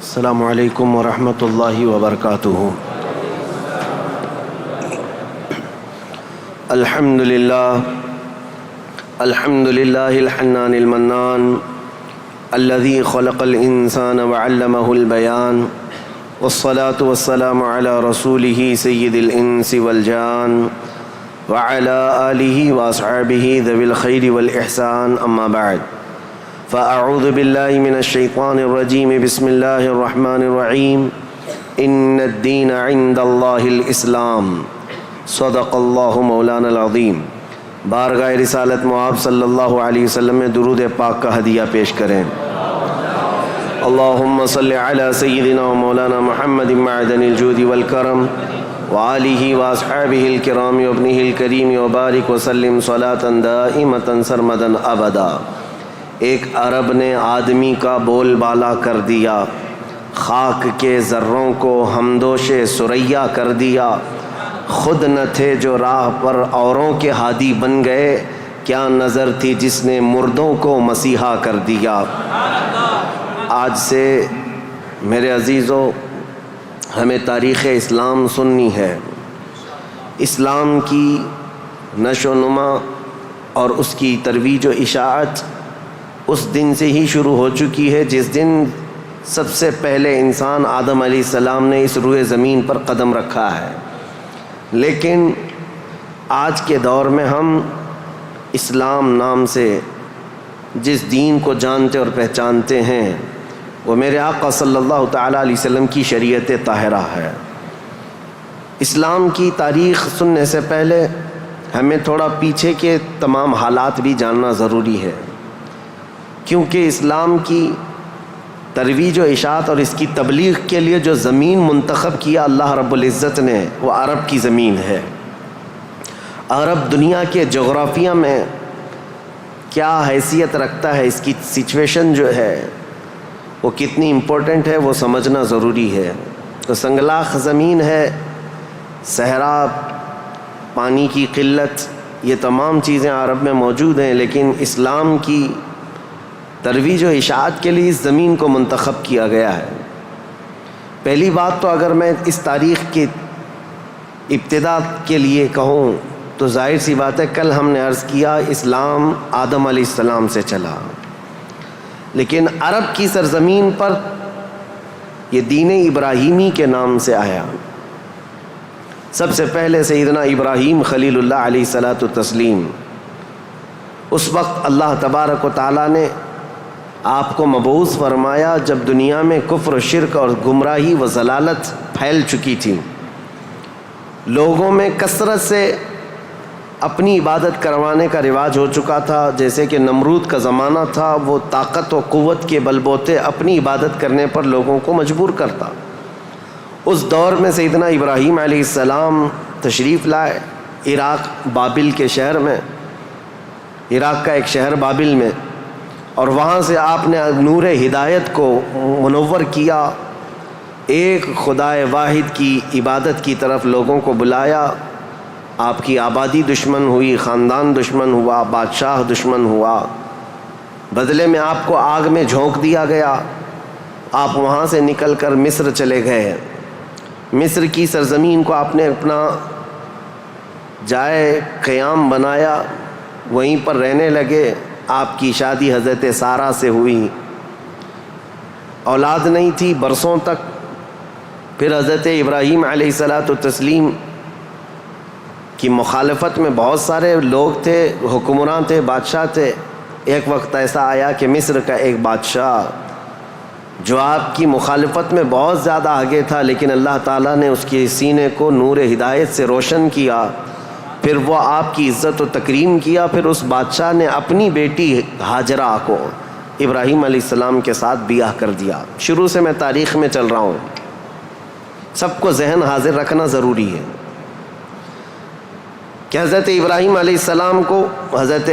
السلام علیکم ورحمۃ اللہ وبرکاتہ۔ الحمد للہ الحنان المنان الذي خلق الانسان وعلمه البیان والصلاة والسلام على رسوله سید الانس والجان وعلى آلہ واصحابہ ذوی الخیر والاحسان، اما بعد فاعوذ باللہ من الشیطان الرجیم، بسم اللہ الرحمن الرحیم۔ ان الدین عند اللہ الاسلام، صدق اللہ مولانا العظیم۔ بارگاہ رسالت مآب صلی اللہ علیہ وسلم میں درود پاک کا ہدیہ پیش کریں۔ اللہم صلی علی سیدنا و مولانا محمد معدن الجود والکرم وآلہ واصحابہ الکرام وابنہ الکریم وبارک وسلم صلاۃ دائمۃ سرمدا ابدا۔ ایک عرب نے آدمی کا بول بالا کر دیا، خاک کے ذروں کو ہمدوش ثریا کر دیا۔ خود نہ تھے جو راہ پر اوروں کے ہادی بن گئے، کیا نظر تھی جس نے مردوں کو مسیحا کر دیا۔ آج سے میرے عزیزو ہمیں تاریخ اسلام سننی ہے۔ اسلام کی نشو و نما اور اس کی ترویج و اشاعت اس دن سے ہی شروع ہو چکی ہے جس دن سب سے پہلے انسان آدم علیہ السلام نے اس روئے زمین پر قدم رکھا ہے۔ لیکن آج کے دور میں ہم اسلام نام سے جس دین کو جانتے اور پہچانتے ہیں وہ میرے آقا صلی اللہ تعالیٰ علیہ وسلم کی شریعت طاہرہ ہے۔ اسلام کی تاریخ سننے سے پہلے ہمیں تھوڑا پیچھے کے تمام حالات بھی جاننا ضروری ہے، کیونکہ اسلام کی ترویج و اشاعت اور اس کی تبلیغ کے لیے جو زمین منتخب کیا اللہ رب العزت نے، وہ عرب کی زمین ہے۔ عرب دنیا کے جغرافیہ میں کیا حیثیت رکھتا ہے، اس کی سچویشن جو ہے وہ کتنی امپورٹنٹ ہے، وہ سمجھنا ضروری ہے۔ تو سنگلاخ زمین ہے، صحرا، پانی کی قلت، یہ تمام چیزیں عرب میں موجود ہیں، لیکن اسلام کی ترویج و اشاعت کے لیے اس زمین کو منتخب کیا گیا ہے۔ پہلی بات تو اگر میں اس تاریخ کی ابتدا کے لیے کہوں تو ظاہر سی بات ہے، کل ہم نے عرض کیا اسلام آدم علیہ السلام سے چلا، لیکن عرب کی سرزمین پر یہ دین ابراہیمی کے نام سے آیا۔ سب سے پہلے سیدنا ابراہیم خلیل اللہ علیہ الصلاۃ والتسلیم، اس وقت اللہ تبارک و تعالیٰ نے آپ کو مبعوث فرمایا جب دنیا میں کفر و شرک اور گمراہی و ضلالت پھیل چکی تھی، لوگوں میں کثرت سے اپنی عبادت کروانے کا رواج ہو چکا تھا۔ جیسے کہ نمرود کا زمانہ تھا، وہ طاقت و قوت کے بل بوتے اپنی عبادت کرنے پر لوگوں کو مجبور کرتا۔ اس دور میں سیدنا ابراہیم علیہ السلام تشریف لائے عراق بابل کے شہر میں، عراق کا ایک شہر بابل میں، اور وہاں سے آپ نے نور ہدایت کو منور کیا، ایک خدائے واحد کی عبادت کی طرف لوگوں کو بلایا۔ آپ کی آبادی دشمن ہوئی، خاندان دشمن ہوا، بادشاہ دشمن ہوا، بدلے میں آپ کو آگ میں جھونک دیا گیا۔ آپ وہاں سے نکل کر مصر چلے گئے۔ مصر کی سرزمین کو آپ نے اپنا جائے قیام بنایا، وہیں پر رہنے لگے۔ آپ کی شادی حضرت سارہ سے ہوئی، اولاد نہیں تھی برسوں تک۔ پھر حضرت ابراہیم علیہ الصلاۃ والتسلیم کی مخالفت میں بہت سارے لوگ تھے، حکمران تھے، بادشاہ تھے۔ ایک وقت ایسا آیا کہ مصر کا ایک بادشاہ جو آپ کی مخالفت میں بہت زیادہ آگے تھا، لیکن اللہ تعالیٰ نے اس کے سینے کو نور ہدایت سے روشن کیا، پھر وہ آپ کی عزت و تکریم کیا۔ پھر اس بادشاہ نے اپنی بیٹی ہاجرہ کو ابراہیم علیہ السلام کے ساتھ بیاہ کر دیا۔ شروع سے میں تاریخ میں چل رہا ہوں، سب کو ذہن حاضر رکھنا ضروری ہے کہ حضرت ابراہیم علیہ السلام کو حضرت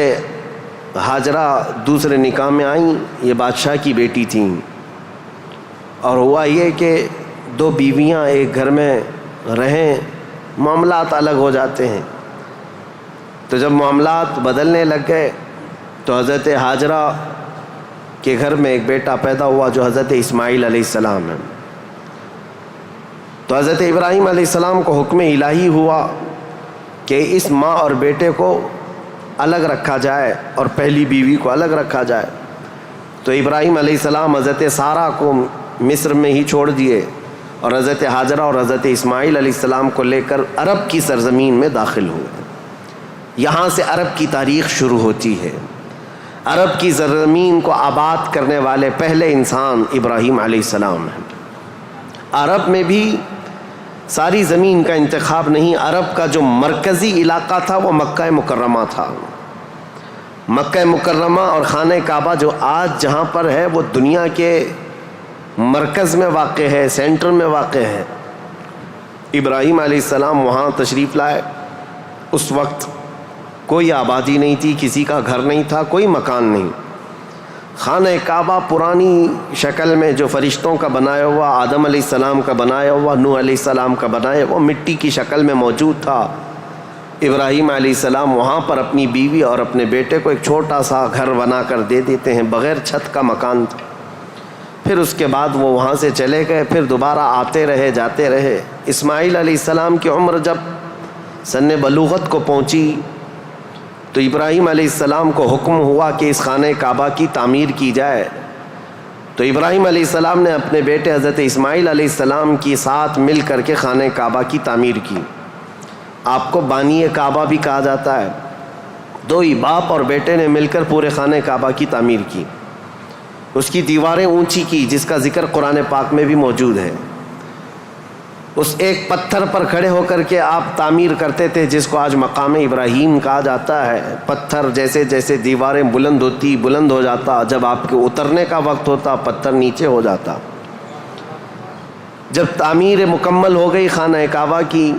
ہاجرہ دوسرے نکاح میں آئیں، یہ بادشاہ کی بیٹی تھیں، اور ہوا یہ کہ دو بیویاں ایک گھر میں رہیں، معاملات الگ ہو جاتے ہیں۔ تو جب معاملات بدلنے لگ گئے تو حضرت ہاجرہ کہ گھر میں ایک بیٹا پیدا ہوا جو حضرت اسماعیل علیہ السلام ہے. تو حضرت ابراہیم علیہ السلام کو حکم الہی ہوا کہ اس ماں اور بیٹے کو الگ رکھا جائے اور پہلی بیوی کو الگ رکھا جائے. تو ابراہیم علیہ السلام حضرت سارہ کو مصر میں ہی چھوڑ دیے اور حضرت ہاجرہ اور حضرت اسماعیل علیہ السلام کو لے کر عرب کی سرزمین میں داخل ہوئے. یہاں سے عرب کی تاریخ شروع ہوتی ہے. عرب کی سرزمین کو آباد کرنے والے پہلے انسان ابراہیم علیہ السلام ہیں. عرب میں بھی ساری زمین کا انتخاب نہیں، عرب کا جو مرکزی علاقہ تھا وہ مکہ مکرمہ تھا. مکہ مکرمہ اور خانہ کعبہ جو آج جہاں پر ہے وہ دنیا کے مرکز میں واقع ہے، سینٹر میں واقع ہے. ابراہیم علیہ السلام وہاں تشریف لائے. اس وقت کوئی آبادی نہیں تھی، کسی کا گھر نہیں تھا، کوئی مکان نہیں. خانہ کعبہ پرانی شکل میں جو فرشتوں کا بنایا ہوا، آدم علیہ السلام کا بنایا ہوا، نوح علیہ السلام کا بنایا ہوا مٹی کی شکل میں موجود تھا. ابراہیم علیہ السلام وہاں پر اپنی بیوی اور اپنے بیٹے کو ایک چھوٹا سا گھر بنا کر دے دیتے ہیں، بغیر چھت کا مکان تھا. پھر اس کے بعد وہ وہاں سے چلے گئے، پھر دوبارہ آتے رہے جاتے رہے. اسماعیل علیہ السلام کی عمر جب سن بلوغت کو پہنچی تو ابراہیم علیہ السلام کو حکم ہوا کہ اس خانہ کعبہ کی تعمیر کی جائے. تو ابراہیم علیہ السلام نے اپنے بیٹے حضرت اسماعیل علیہ السلام کے ساتھ مل کر کے خانہ کعبہ کی تعمیر کی. آپ کو بانی کعبہ بھی کہا جاتا ہے. دو ہی باپ اور بیٹے نے مل کر پورے خانہ کعبہ کی تعمیر کی. اس کی دیواریں اونچی کی، جس کا ذکر قرآن پاک میں بھی موجود ہے. اس ایک پتھر پر کھڑے ہو کر کے آپ تعمیر کرتے تھے، جس کو آج مقام ابراہیم کہا جاتا ہے. پتھر جیسے جیسے دیواریں بلند ہوتی بلند ہو جاتا، جب آپ کے اترنے کا وقت ہوتا پتھر نیچے ہو جاتا. جب تعمیر مکمل ہو گئی خانہ کعبہ کی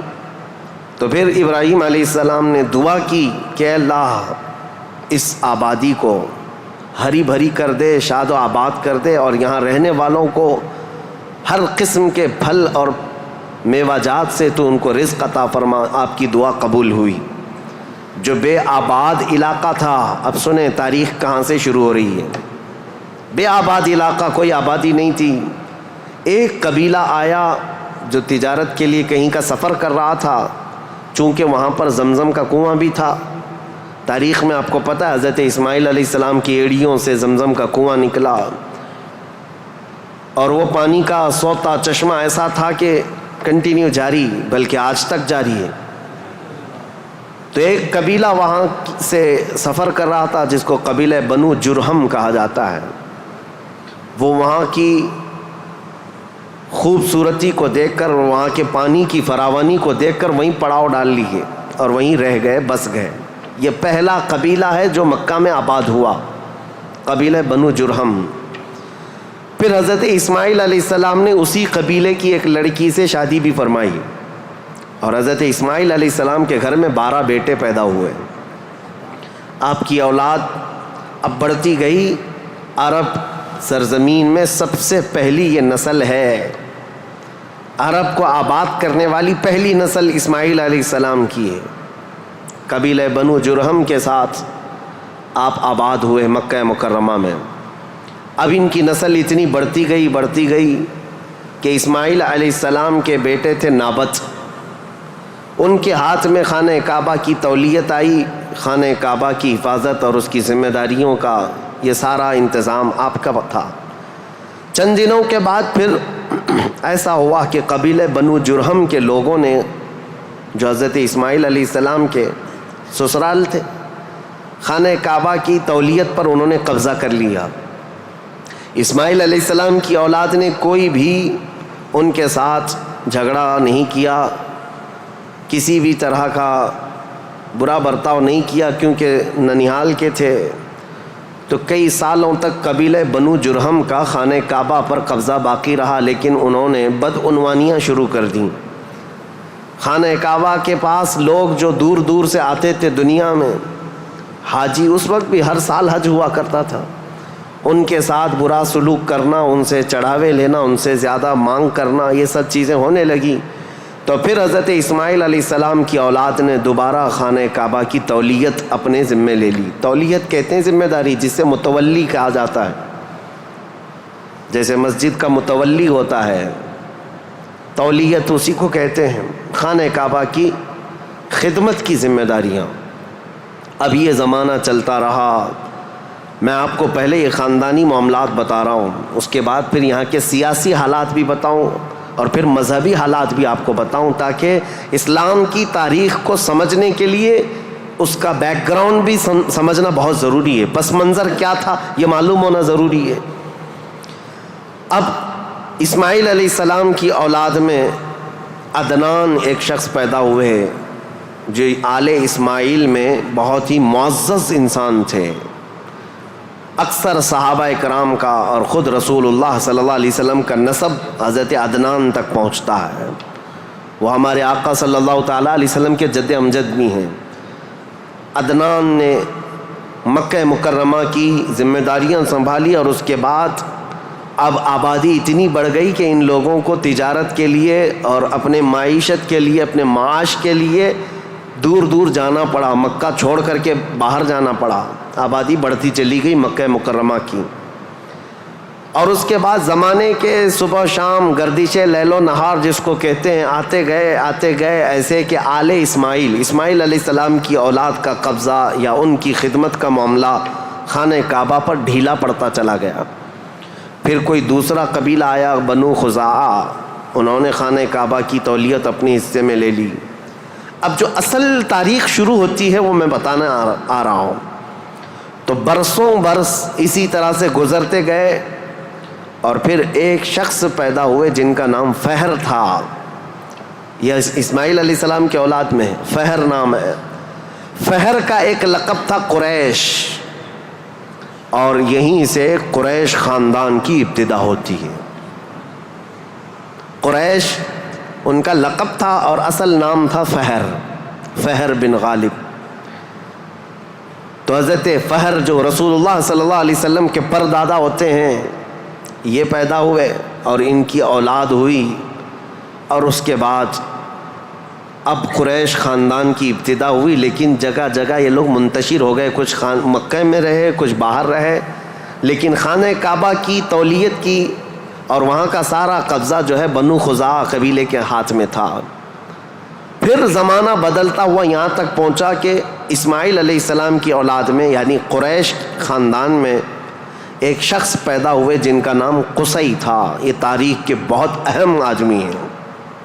تو پھر ابراہیم علیہ السلام نے دعا کی کہ اللہ اس آبادی کو ہری بھری کر دے، شاد و آباد کر دے، اور یہاں رہنے والوں کو ہر قسم کے پھل اور میوہ جات سے تو ان کو رزق عطا فرما. آپ کی دعا قبول ہوئی. جو بے آباد علاقہ تھا، اب سنیں تاریخ کہاں سے شروع ہو رہی ہے. بے آباد علاقہ، کوئی آبادی نہیں تھی. ایک قبیلہ آیا جو تجارت کے لیے کہیں کا سفر کر رہا تھا. چونکہ وہاں پر زمزم کا کنواں بھی تھا. تاریخ میں آپ کو پتہ ہے حضرت اسماعیل علیہ السلام کی ایڑیوں سے زمزم کا کنواں نکلا، اور وہ پانی کا سوتا چشمہ ایسا تھا کہ کنٹینیو جاری، بلکہ آج تک جاری ہے. تو ایک قبیلہ وہاں سے سفر کر رہا تھا جس کو قبیلہ بنو جرہم کہا جاتا ہے. وہ وہاں کی خوبصورتی کو دیکھ کر، وہاں کے پانی کی فراوانی کو دیکھ کر وہیں پڑاؤ ڈال لیے اور وہیں رہ گئے، بس گئے. یہ پہلا قبیلہ ہے جو مکہ میں آباد ہوا، قبیلہ بنو جرہم. پھر حضرت اسماعیل علیہ السلام نے اسی قبیلے کی ایک لڑکی سے شادی بھی فرمائی، اور حضرت اسماعیل علیہ السلام کے گھر میں 12 بیٹے پیدا ہوئے. آپ کی اولاد اب بڑھتی گئی. عرب سرزمین میں سب سے پہلی یہ نسل ہے، عرب کو آباد کرنے والی پہلی نسل اسماعیل علیہ السلام کی ہے. قبیلہ بنو جرہم کے ساتھ آپ آباد ہوئے مکہ مکرمہ میں. اب ان کی نسل اتنی بڑھتی گئی کہ اسماعیل علیہ السلام کے بیٹے تھے نابت. ان کے ہاتھ میں خانہ کعبہ کی تولیت آئی. خانہ کعبہ کی حفاظت اور اس کی ذمہ داریوں کا یہ سارا انتظام آپ کا تھا. چند دنوں کے بعد پھر ایسا ہوا کہ قبیلہ بنو جرہم کے لوگوں نے، جو حضرت اسماعیل علیہ السلام کے سسرال تھے، خانہ کعبہ کی تولیت پر انہوں نے قبضہ کر لیا. اسماعیل علیہ السلام کی اولاد نے کوئی بھی ان کے ساتھ جھگڑا نہیں کیا، کسی بھی طرح کا برا برتاؤ نہیں کیا، کیونکہ ننیہال کے تھے. تو کئی سالوں تک قبیلہ بنو جرہم کا خانہ کعبہ پر قبضہ باقی رہا، لیکن انہوں نے بدعنوانیاں شروع کر دیں. خانہ کعبہ کے پاس لوگ جو دور دور سے آتے تھے دنیا میں، حاجی، اس وقت بھی ہر سال حج ہوا کرتا تھا، ان کے ساتھ برا سلوک کرنا، ان سے چڑھاوے لینا، ان سے زیادہ مانگ کرنا، یہ سب چیزیں ہونے لگی. تو پھر حضرت اسماعیل علیہ السلام کی اولاد نے دوبارہ خانہ کعبہ کی تولیت اپنے ذمے لے لی. تولیت کہتے ہیں ذمہ داری، جس سے متولی کہا جاتا ہے. جیسے مسجد کا متولی ہوتا ہے، تولیت اسی کو کہتے ہیں، خانہ کعبہ کی خدمت کی ذمہ داریاں۔ اب یہ زمانہ چلتا رہا، میں آپ کو پہلے یہ خاندانی معاملات بتا رہا ہوں، اس کے بعد پھر یہاں کے سیاسی حالات بھی بتاؤں اور پھر مذہبی حالات بھی آپ کو بتاؤں، تاکہ اسلام کی تاریخ کو سمجھنے کے لیے اس کا بیک گراؤنڈ بھی سمجھنا بہت ضروری ہے، پس منظر کیا تھا یہ معلوم ہونا ضروری ہے۔ اب اسماعیل علیہ السلام کی اولاد میں عدنان ایک شخص پیدا ہوئے جو آل اسماعیل میں بہت ہی معزز انسان تھے۔ اکثر صحابہ کرام کا اور خود رسول اللہ صلی اللہ علیہ وسلم کا نسب حضرت عدنان تک پہنچتا ہے، وہ ہمارے آقا صلی اللہ تعالیٰ علیہ وسلم کے جد امجد بھی ہیں۔ عدنان نے مکہ مکرمہ کی ذمہ داریاں سنبھالی اور اس کے بعد اب آبادی اتنی بڑھ گئی کہ ان لوگوں کو تجارت کے لیے اور اپنے معیشت کے لیے، اپنے معاش کے لیے دور دور جانا پڑا، مکہ چھوڑ کر کے باہر جانا پڑا، آبادی بڑھتی چلی گئی مکہ مکرمہ کی۔ اور اس کے بعد زمانے کے صبح شام گردش لیل و نہار جس کو کہتے ہیں، آتے گئے ایسے کہ آل اسماعیل علیہ السلام کی اولاد کا قبضہ یا ان کی خدمت کا معاملہ خانہ کعبہ پر ڈھیلا پڑتا چلا گیا۔ پھر کوئی دوسرا قبیلہ آیا، بنو خزاعہ، انہوں نے خانہ کعبہ کی تولیت اپنے حصے میں لے لی۔ اب جو اصل تاریخ شروع ہوتی ہے وہ میں بتانا آ رہا ہوں۔ تو برسوں برس اسی طرح سے گزرتے گئے اور پھر ایک شخص پیدا ہوئے جن کا نام فہر تھا۔ یہ اسماعیل علیہ السلام کے اولاد میں فہر نام ہے۔ فہر کا ایک لقب تھا قریش، اور یہیں سے قریش خاندان کی ابتدا ہوتی ہے۔ قریش ان کا لقب تھا اور اصل نام تھا فہر بن غالب۔ تو حضرت فہر جو رسول اللہ صلی اللہ علیہ وسلم کے پردادا ہوتے ہیں، یہ پیدا ہوئے اور ان کی اولاد ہوئی، اور اس کے بعد اب قریش خاندان کی ابتدا ہوئی، لیکن جگہ جگہ یہ لوگ منتشر ہو گئے، کچھ مکہ میں رہے، کچھ باہر رہے، لیکن خانہ کعبہ کی تولیت کی اور وہاں کا سارا قبضہ جو ہے بنو خزاعہ قبیلے کے ہاتھ میں تھا۔ پھر زمانہ بدلتا ہوا یہاں تک پہنچا کہ اسماعیل علیہ السلام کی اولاد میں یعنی قریش خاندان میں ایک شخص پیدا ہوئے جن کا نام قصی تھا۔ یہ تاریخ کے بہت اہم آدمی ہیں،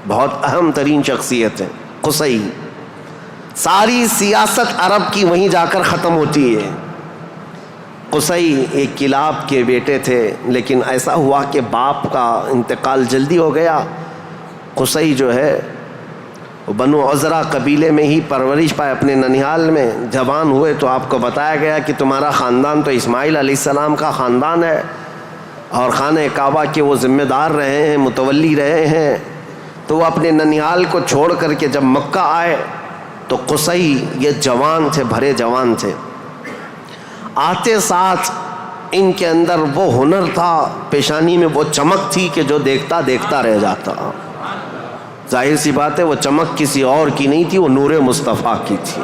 بہت اہم ترین شخصیت ہے قصی۔ ساری سیاست عرب کی وہیں جا کر ختم ہوتی ہے۔ قصی ایک کلاب کے بیٹے تھے، لیکن ایسا ہوا کہ باپ کا انتقال جلدی ہو گیا۔ قصی جو ہے بنو عزرا قبیلے میں ہی پرورش پائے اپنے ننیال میں۔ جوان ہوئے تو آپ کو بتایا گیا کہ تمہارا خاندان تو اسماعیل علیہ السلام کا خاندان ہے اور خانہ کعبہ کے وہ ذمہ دار رہے ہیں، متولی رہے ہیں۔ تو وہ اپنے ننیال کو چھوڑ کر کے جب مکہ آئے تو قصی یہ جوان تھے، بھرے جوان تھے۔ آتے ساتھ ان کے اندر وہ ہنر تھا، پیشانی میں وہ چمک تھی کہ جو دیکھتا دیکھتا رہ جاتا۔ ظاہر سی بات ہے وہ چمک کسی اور کی نہیں تھی، وہ نور مصطفیٰ کی تھی۔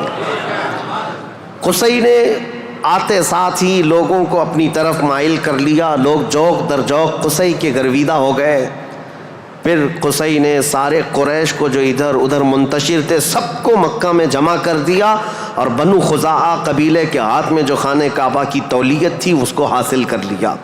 قصی نے آتے ساتھ ہی لوگوں کو اپنی طرف مائل کر لیا، لوگ جوق در جوق قصی کے گرویدہ ہو گئے۔ پھر قصی نے سارے قریش کو جو ادھر ادھر منتشر تھے سب کو مکہ میں جمع کر دیا، اور بنو خزاعہ قبیلے کے ہاتھ میں جو خانہ کعبہ کی تولیت تھی اس کو حاصل کر لیا۔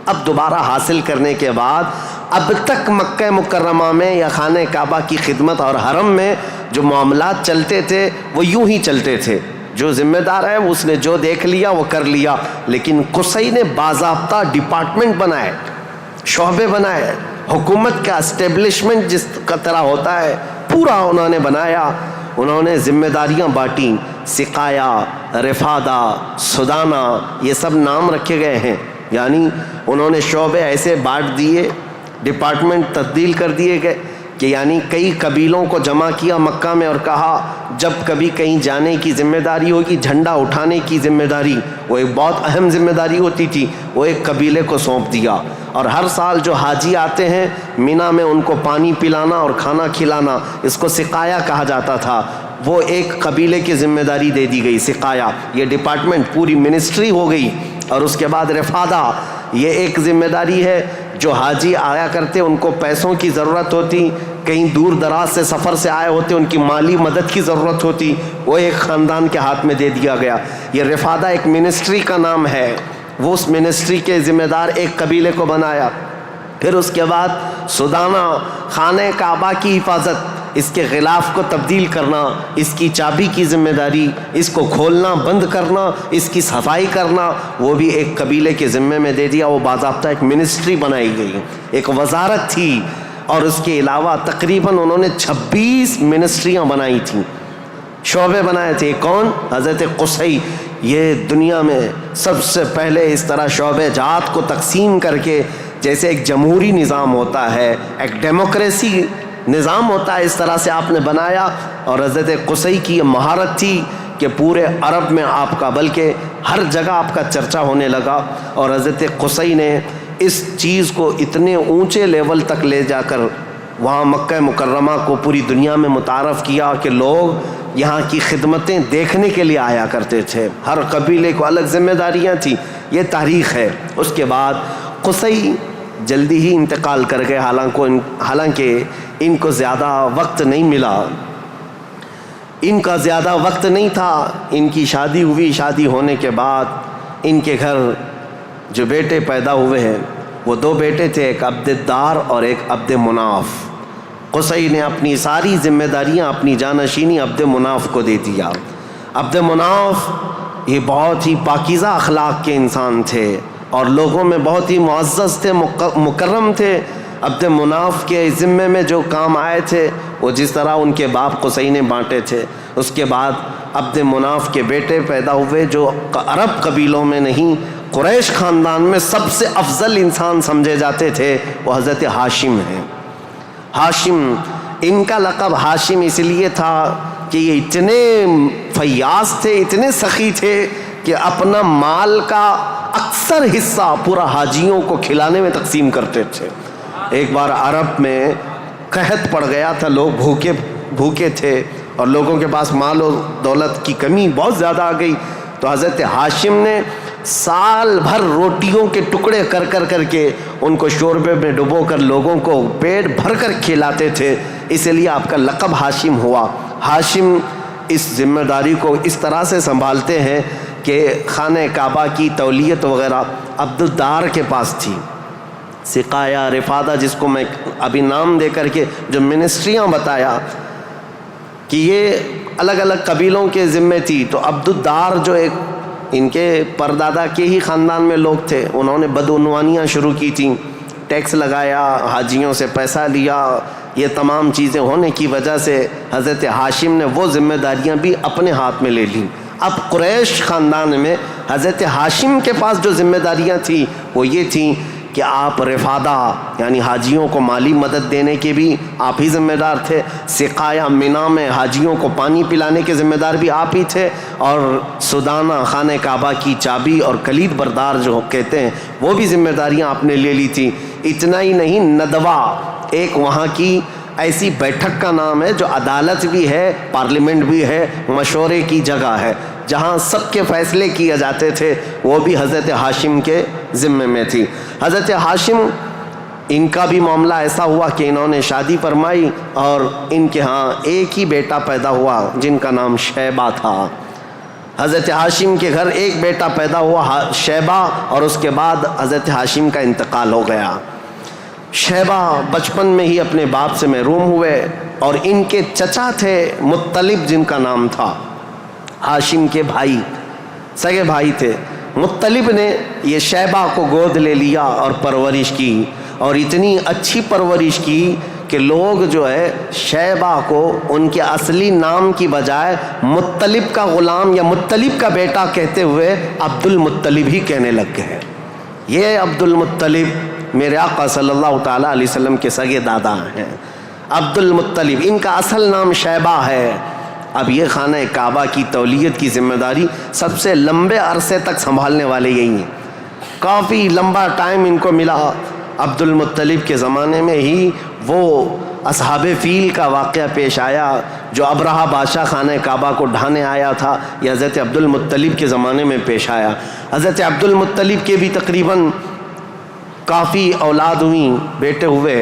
اب دوبارہ حاصل کرنے کے بعد اب تک مکہ مکرمہ میں یا خانہ کعبہ کی خدمت اور حرم میں جو معاملات چلتے تھے وہ یوں ہی چلتے تھے۔ جو ذمہ دار ہے اس نے جو دیکھ لیا وہ کر لیا، لیکن قصی نے باضابطہ ڈپارٹمنٹ بنائے، شعبے بنائے، حکومت کا اسٹیبلشمنٹ جس کا طرح ہوتا ہے پورا انہوں نے بنایا۔ انہوں نے ذمہ داریاں بانٹیں، سقایا، رفادہ، سدانہ، یہ سب نام رکھے گئے ہیں، یعنی انہوں نے شعبے ایسے بانٹ دیے، ڈپارٹمنٹ تبدیل کر دیے گئے کہ یعنی کئی قبیلوں کو جمع کیا مکہ میں اور کہا جب کبھی کہیں جانے کی ذمہ داری ہوگی، جھنڈا اٹھانے کی ذمہ داری، وہ ایک بہت اہم ذمہ داری ہوتی تھی، وہ ایک قبیلے کو سونپ دیا۔ اور ہر سال جو حاجی آتے ہیں مینا میں ان کو پانی پلانا اور کھانا کھلانا، اس کو سقایا کہا جاتا تھا، وہ ایک قبیلے کی ذمہ داری دے دی گئی، سقایا، یہ ڈپارٹمنٹ پوری منسٹری ہو گئی۔ اور اس کے بعد رفادہ، یہ ایک ذمہ داری ہے جو حاجی آیا کرتے ان کو پیسوں کی ضرورت ہوتی، کہیں دور دراز سے سفر سے آئے ہوتے ان کی مالی مدد کی ضرورت ہوتی، وہ ایک خاندان کے ہاتھ میں دے دیا گیا۔ یہ رفادہ ایک منسٹری کا نام ہے، وہ اس منسٹری کے ذمہ دار ایک قبیلے کو بنایا۔ پھر اس کے بعد سدانہ، خانہ کعبہ کی حفاظت، اس کے غلاف کو تبدیل کرنا، اس کی چابی کی ذمہ داری، اس کو کھولنا بند کرنا، اس کی صفائی کرنا، وہ بھی ایک قبیلے کے ذمے میں دے دیا۔ وہ باضابطہ ایک منسٹری بنائی گئی، ایک وزارت تھی، اور اس کے علاوہ تقریباً انہوں نے 26 منسٹریاں بنائی تھیں، شعبے بنائے تھے۔ کون؟ حضرت قصی۔ یہ دنیا میں سب سے پہلے اس طرح شعبے جات کو تقسیم کر کے، جیسے ایک جمہوری نظام ہوتا ہے، ایک ڈیموکریسی نظام ہوتا ہے، اس طرح سے آپ نے بنایا۔ اور حضرت قصی کی یہ مہارت تھی کہ پورے عرب میں آپ کا، بلکہ ہر جگہ آپ کا چرچا ہونے لگا۔ اور حضرت قصی نے اس چیز کو اتنے اونچے لیول تک لے جا کر وہاں مکہ مکرمہ کو پوری دنیا میں متعارف کیا کہ لوگ یہاں کی خدمتیں دیکھنے کے لیے آیا کرتے تھے۔ ہر قبیلے کو الگ ذمہ داریاں تھیں، یہ تاریخ ہے۔ اس کے بعد قصی جلدی ہی انتقال کر گئے، حالانکہ ان کو زیادہ وقت نہیں ملا، ان کا زیادہ وقت نہیں تھا۔ ان کی شادی ہوئی، شادی ہونے کے بعد ان کے گھر جو بیٹے پیدا ہوئے ہیں وہ 2 بیٹے تھے، ایک عبد الدار اور ایک عبد مناف۔ قصی نے اپنی ساری ذمہ داریاں، اپنی جانشینی عبد مناف کو دے دیا۔ عبد مناف یہ بہت ہی پاکیزہ اخلاق کے انسان تھے اور لوگوں میں بہت ہی معزز تھے، مکرم تھے۔ عبد مناف کے ذمے میں جو کام آئے تھے وہ جس طرح ان کے باپ قصی نے بانٹے تھے۔ اس کے بعد عبد مناف کے بیٹے پیدا ہوئے جو عرب قبیلوں میں نہیں، قریش خاندان میں سب سے افضل انسان سمجھے جاتے تھے، وہ حضرت ہاشم ہیں۔ ہاشم، ان کا لقب ہاشم اس لیے تھا کہ یہ اتنے فیاض تھے، اتنے سخی تھے کہ اپنا مال کا اکثر حصہ پورا حاجیوں کو کھلانے میں تقسیم کرتے تھے۔ ایک بار عرب میں قحط پڑ گیا تھا، لوگ بھوکے تھے اور لوگوں کے پاس مال و دولت کی کمی بہت زیادہ آ گئی، تو حضرت ہاشم نے سال بھر روٹیوں کے ٹکڑے کر کے ان کو شوربے میں ڈبو کر لوگوں کو پیٹ بھر کر کھلاتے تھے، اس لیے آپ کا لقب ہاشم ہوا۔ ہاشم اس ذمہ داری کو اس طرح سے سنبھالتے ہیں کہ خانہ کعبہ کی تولیت وغیرہ عبد الدار کے پاس تھی۔ سقایہ، رفادہ، جس کو میں ابھی نام دے کر کے جو منسٹریاں بتایا کہ یہ الگ الگ قبیلوں کے ذمے تھی، تو عبد الدار جو ایک ان کے پردادا کے ہی خاندان میں لوگ تھے، انہوں نے بدعنوانیاں شروع کی تھیں، ٹیکس لگایا، حاجیوں سے پیسہ لیا، یہ تمام چیزیں ہونے کی وجہ سے حضرت ہاشم نے وہ ذمہ داریاں بھی اپنے ہاتھ میں لے لیں۔ اب قریش خاندان میں حضرت ہاشم کے پاس جو ذمہ داریاں تھیں وہ یہ تھیں کہ آپ رفادہ یعنی حاجیوں کو مالی مدد دینے کے بھی آپ ہی ذمہ دار تھے، سقایہ، مینا میں حاجیوں کو پانی پلانے کے ذمہ دار بھی آپ ہی تھے، اور سدانہ، خانہ کعبہ کی چابی اور کلید بردار جو کہتے ہیں وہ بھی ذمہ داریاں آپ نے لے لی تھی۔ اتنا ہی نہیں، ندوہ ایک وہاں کی ایسی بیٹھک کا نام ہے جو عدالت بھی ہے، پارلیمنٹ بھی ہے، مشورے کی جگہ ہے، جہاں سب کے فیصلے کیے جاتے تھے، وہ بھی حضرت ہاشم کے ذمے میں تھی۔ حضرت ہاشم، ان کا بھی معاملہ ایسا ہوا کہ انہوں نے شادی فرمائی اور ان کے ہاں ایک ہی بیٹا پیدا ہوا جن کا نام شیبہ تھا۔ حضرت ہاشم کے گھر ایک بیٹا پیدا ہوا شیبہ، اور اس کے بعد حضرت ہاشم کا انتقال ہو گیا۔ شیبہ بچپن میں ہی اپنے باپ سے محروم ہوئے، اور ان کے چچا تھے مطلب، جن کا نام تھا، ہاشم کے بھائی، سگے بھائی تھے۔ مطلب نے یہ شیبہ کو گود لے لیا اور پرورش کی، اور اتنی اچھی پرورش کی کہ لوگ جو ہے شیبہ کو ان کے اصلی نام کی بجائے مطلب کا غلام یا مطلب کا بیٹا کہتے ہوئے عبد المطلب ہی کہنے لگ گئے۔ یہ عبد المطلب میرے آقا صلی اللہ تعالیٰ علیہ وسلم کے سگے دادا ہیں، عبد المطلب، ان کا اصل نام شیبہ ہے۔ اب یہ خانہ کعبہ کی تولیت کی ذمہ داری سب سے لمبے عرصے تک سنبھالنے والے یہی ہیں، کافی لمبا ٹائم ان کو ملا۔ عبد المطلب کے زمانے میں ہی وہ اصحاب فیل کا واقعہ پیش آیا، جو ابرہہ بادشاہ خانہ کعبہ کو ڈھانے آیا تھا، یہ حضرت عبد المطلب کے زمانے میں پیش آیا۔ حضرت عبد المطلب کے بھی تقریباً کافی اولاد ہوئیں، بیٹے ہوئے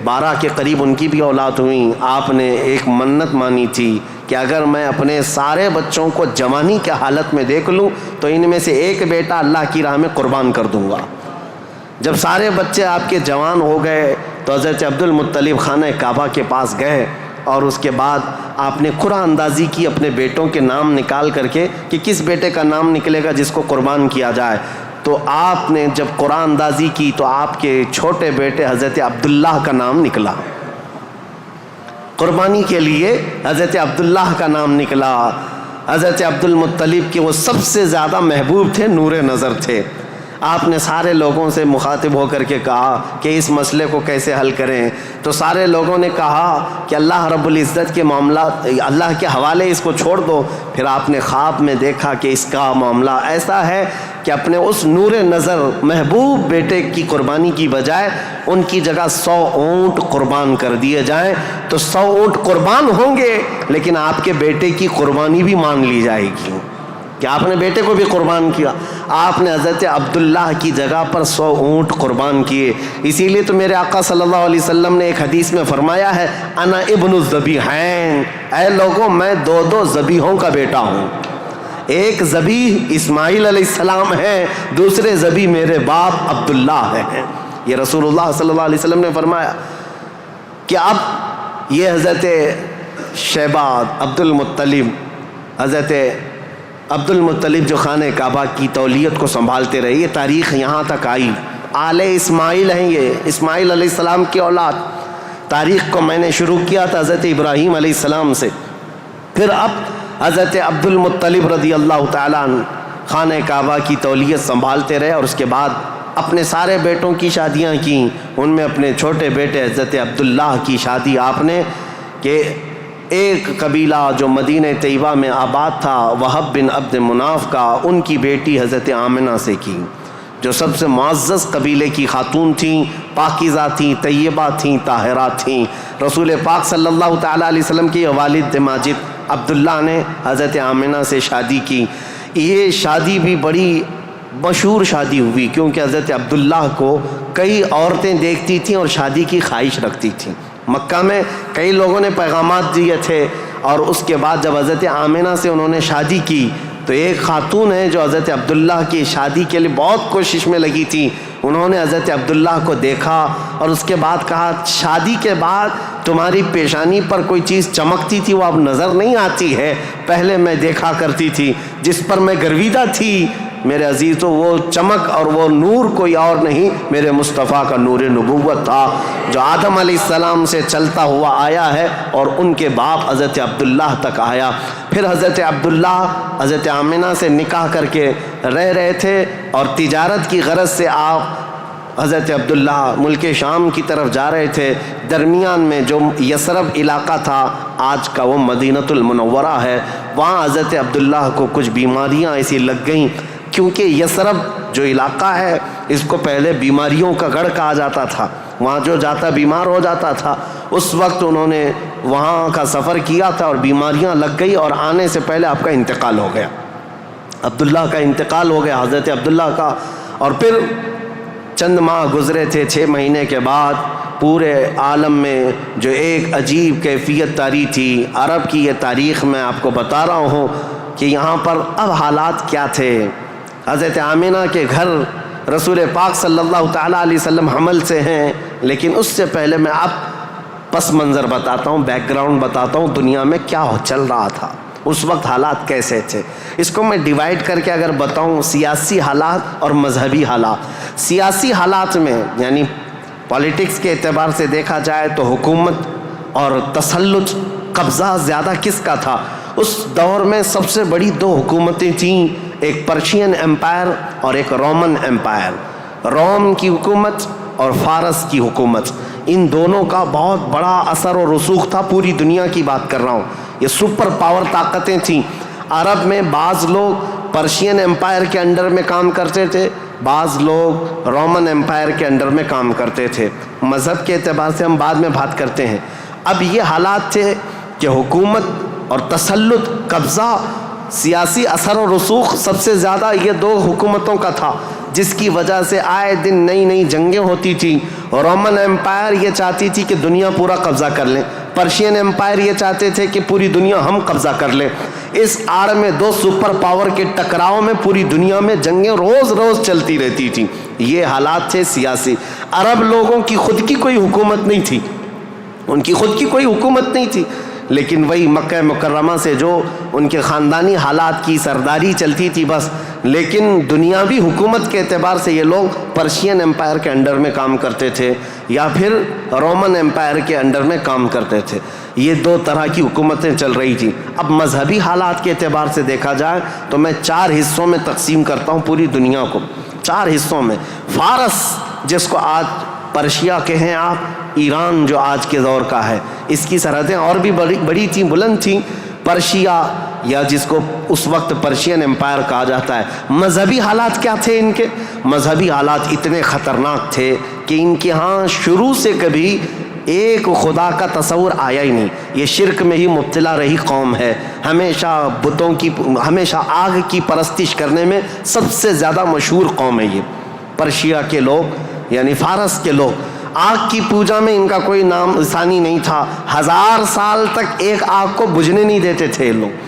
12 کے قریب ان کی بھی اولاد ہوئیں. آپ نے ایک منت مانی تھی کہ اگر میں اپنے سارے بچوں کو جوانی کے حالت میں دیکھ لوں تو ان میں سے ایک بیٹا اللہ کی راہ میں قربان کر دوں گا. جب سارے بچے آپ کے جوان ہو گئے تو حضرت عبد المطلب خانہ کعبہ کے پاس گئے اور اس کے بعد آپ نے قرعہ اندازی کی اپنے بیٹوں کے نام نکال کر کے کہ کس بیٹے کا نام نکلے گا جس کو قربان کیا جائے. تو آپ نے جب قرعہ اندازی کی تو آپ کے چھوٹے بیٹے حضرت عبداللہ کا نام نکلا. قربانی کے لیے حضرت عبداللہ کا نام نکلا. حضرت عبد المطلب کے وہ سب سے زیادہ محبوب تھے، نور نظر تھے. آپ نے سارے لوگوں سے مخاطب ہو کر کے کہا کہ اس مسئلے کو کیسے حل کریں. تو سارے لوگوں نے کہا کہ اللہ رب العزت کے معاملات اللہ کے حوالے اس کو چھوڑ دو. پھر آپ نے خواب میں دیکھا کہ اس کا معاملہ ایسا ہے کہ اپنے اس نور نظر محبوب بیٹے کی قربانی کی بجائے ان کی جگہ 100 اونٹ قربان کر دیے جائیں. تو 100 اونٹ قربان ہوں گے لیکن آپ کے بیٹے کی قربانی بھی مان لی جائے گی کہ آپ نے بیٹے کو بھی قربان کیا. آپ نے حضرت عبداللہ کی جگہ پر 100 اونٹ قربان کیے. اسی لیے تو میرے آقا صلی اللہ علیہ وسلم نے ایک حدیث میں فرمایا ہے انا ابن الذبیحین، اے لوگوں میں 2 ذبیحوں کا بیٹا ہوں. ایک ذبیح اسماعیل علیہ السلام ہے، دوسرے ذبیح میرے باپ عبداللہ ہیں. یہ رسول اللہ صلی اللہ علیہ وسلم نے فرمایا کہ اب یہ حضرت شیبہ عبد المطلب، حضرت عبد المطلب جو خانہ کعبہ کی تولیت کو سنبھالتے رہے، یہ تاریخ یہاں تک آئی. آل اسماعیل ہیں، یہ اسماعیل علیہ السلام کی اولاد. تاریخ کو میں نے شروع کیا تھا حضرت ابراہیم علیہ السلام سے. پھر اب حضرت عبد المطلب رضی اللہ تعالیٰ عنہ خانہ کعبہ کی تولیت سنبھالتے رہے اور اس کے بعد اپنے سارے بیٹوں کی شادیاں کیں. ان میں اپنے چھوٹے بیٹے حضرت عبداللہ کی شادی آپ نے کہ ایک قبیلہ جو مدینہ طیبہ میں آباد تھا وہب بن عبد مناف کا، ان کی بیٹی حضرت آمنہ سے کی، جو سب سے معزز قبیلے کی خاتون تھیں، پاکیزہ تھیں، طیبہ تھیں، طاہرہ تھیں. رسول پاک صلی اللہ تعالیٰ علیہ وسلم کے والد ماجد عبداللہ نے حضرت آمنہ سے شادی کی. یہ شادی بھی بڑی مشہور شادی ہوئی کیونکہ حضرت عبداللہ کو کئی عورتیں دیکھتی تھیں اور شادی کی خواہش رکھتی تھیں. مکہ میں کئی لوگوں نے پیغامات دیے تھے اور اس کے بعد جب حضرت آمنہ سے انہوں نے شادی کی تو ایک خاتون ہے جو حضرت عبداللہ کی شادی کے لیے بہت کوشش میں لگی تھی. انہوں نے حضرت عبداللہ کو دیکھا اور اس کے بعد کہا شادی کے بعد تمہاری پیشانی پر کوئی چیز چمکتی تھی وہ اب نظر نہیں آتی ہے، پہلے میں دیکھا کرتی تھی، جس پر میں گرویدہ تھی میرے عزیز تو وہ چمک اور وہ نور کوئی اور نہیں میرے مصطفیٰ کا نور نبوت تھا جو آدم علیہ السلام سے چلتا ہوا آیا ہے اور ان کے باپ حضرت عبداللہ تک آیا. پھر حضرت عبداللہ حضرت آمنہ سے نکاح کر کے رہ رہے تھے اور تجارت کی غرض سے آپ حضرت عبداللہ ملک شام کی طرف جا رہے تھے. درمیان میں جو یثرب علاقہ تھا آج کا وہ مدینۃ المنورہ ہے، وہاں حضرت عبداللہ کو کچھ بیماریاں ایسی لگ گئیں کیونکہ یثرب جو علاقہ ہے اس کو پہلے بیماریوں کا گڑھ کہا جاتا تھا، وہاں جو جاتا بیمار ہو جاتا تھا. اس وقت انہوں نے وہاں کا سفر کیا تھا اور بیماریاں لگ گئی اور آنے سے پہلے آپ کا انتقال ہو گیا. عبداللہ کا انتقال ہو گیا حضرت عبداللہ کا. اور پھر چند ماہ گزرے تھے، 6 مہینے کے بعد پورے عالم میں جو ایک عجیب کیفیت طاری تھی. عرب کی یہ تاریخ میں آپ کو بتا رہا ہوں کہ یہاں پر اب حالات کیا تھے. حضرت آمنہ کے گھر رسول پاک صلی اللہ تعالیٰ علیہ وسلم حمل سے ہیں، لیکن اس سے پہلے میں اب پس منظر بتاتا ہوں، بیک گراؤنڈ بتاتا ہوں دنیا میں کیا چل رہا تھا اس وقت، حالات کیسے تھے. اس کو میں ڈیوائیڈ کر کے اگر بتاؤں سیاسی حالات اور مذہبی حالات. سیاسی حالات میں یعنی پالیٹکس کے اعتبار سے دیکھا جائے تو حکومت اور تسلط قبضہ زیادہ کس کا تھا. اس دور میں سب سے بڑی 2 حکومتیں تھیں، ایک پرشین امپائر اور ایک رومن امپائر. روم کی حکومت اور فارس کی حکومت، ان دونوں کا بہت بڑا اثر و رسوخ تھا. پوری دنیا کی بات کر رہا ہوں، یہ سپر پاور طاقتیں تھیں. عرب میں بعض لوگ پرشین امپائر کے انڈر میں کام کرتے تھے، بعض لوگ رومن امپائر کے انڈر میں کام کرتے تھے. مذہب کے اعتبار سے ہم بعد میں بات کرتے ہیں. اب یہ حالات تھے کہ حکومت اور تسلط، قبضہ، سیاسی اثر و رسوخ سب سے زیادہ یہ 2 حکومتوں کا تھا جس کی وجہ سے آئے دن نئی نئی جنگیں ہوتی تھیں. رومن ایمپائر یہ چاہتی تھی کہ دنیا پورا قبضہ کر لیں، پرشین ایمپائر یہ چاہتے تھے کہ پوری دنیا ہم قبضہ کر لیں. اس آڑ میں دو سپر پاور کے ٹکراؤ میں پوری دنیا میں جنگیں روز روز چلتی رہتی تھیں. یہ حالات تھے سیاسی. عرب لوگوں کی خود کی کوئی حکومت نہیں تھی، ان کی خود کی کوئی حکومت نہیں تھی، لیکن وہی مکہ مکرمہ سے جو ان کے خاندانی حالات کی سرداری چلتی تھی بس. لیکن دنیاوی حکومت کے اعتبار سے یہ لوگ پرشین ایمپائر کے انڈر میں کام کرتے تھے یا پھر رومن ایمپائر کے انڈر میں کام کرتے تھے. یہ دو طرح کی حکومتیں چل رہی تھیں. اب مذہبی حالات کے اعتبار سے دیکھا جائے تو میں 4 حصوں میں تقسیم کرتا ہوں پوری دنیا کو. 4 حصوں میں فارس، جس کو آج پرشیا کہیں آپ، ایران جو آج کے دور کا ہے، اس کی سرحدیں اور بھی بڑی تھیں، بلند تھیں. پرشیا یا جس کو اس وقت پرشین ایمپائر کہا جاتا ہے. مذہبی حالات کیا تھے ان کے؟ مذہبی حالات اتنے خطرناک تھے کہ ان کے ہاں شروع سے کبھی ایک خدا کا تصور آیا ہی نہیں. یہ شرک میں ہی مبتلا رہی قوم ہے. ہمیشہ بتوں کی، ہمیشہ آگ کی پرستش کرنے میں سب سے زیادہ مشہور قوم ہے یہ پرشیا کے لوگ، یعنی فارس کے لوگ. آگ کی پوجا میں ان کا کوئی نام ثانی نہیں تھا. 1000 سال تک ایک آگ کو بجھنے نہیں دیتے تھے لوگ.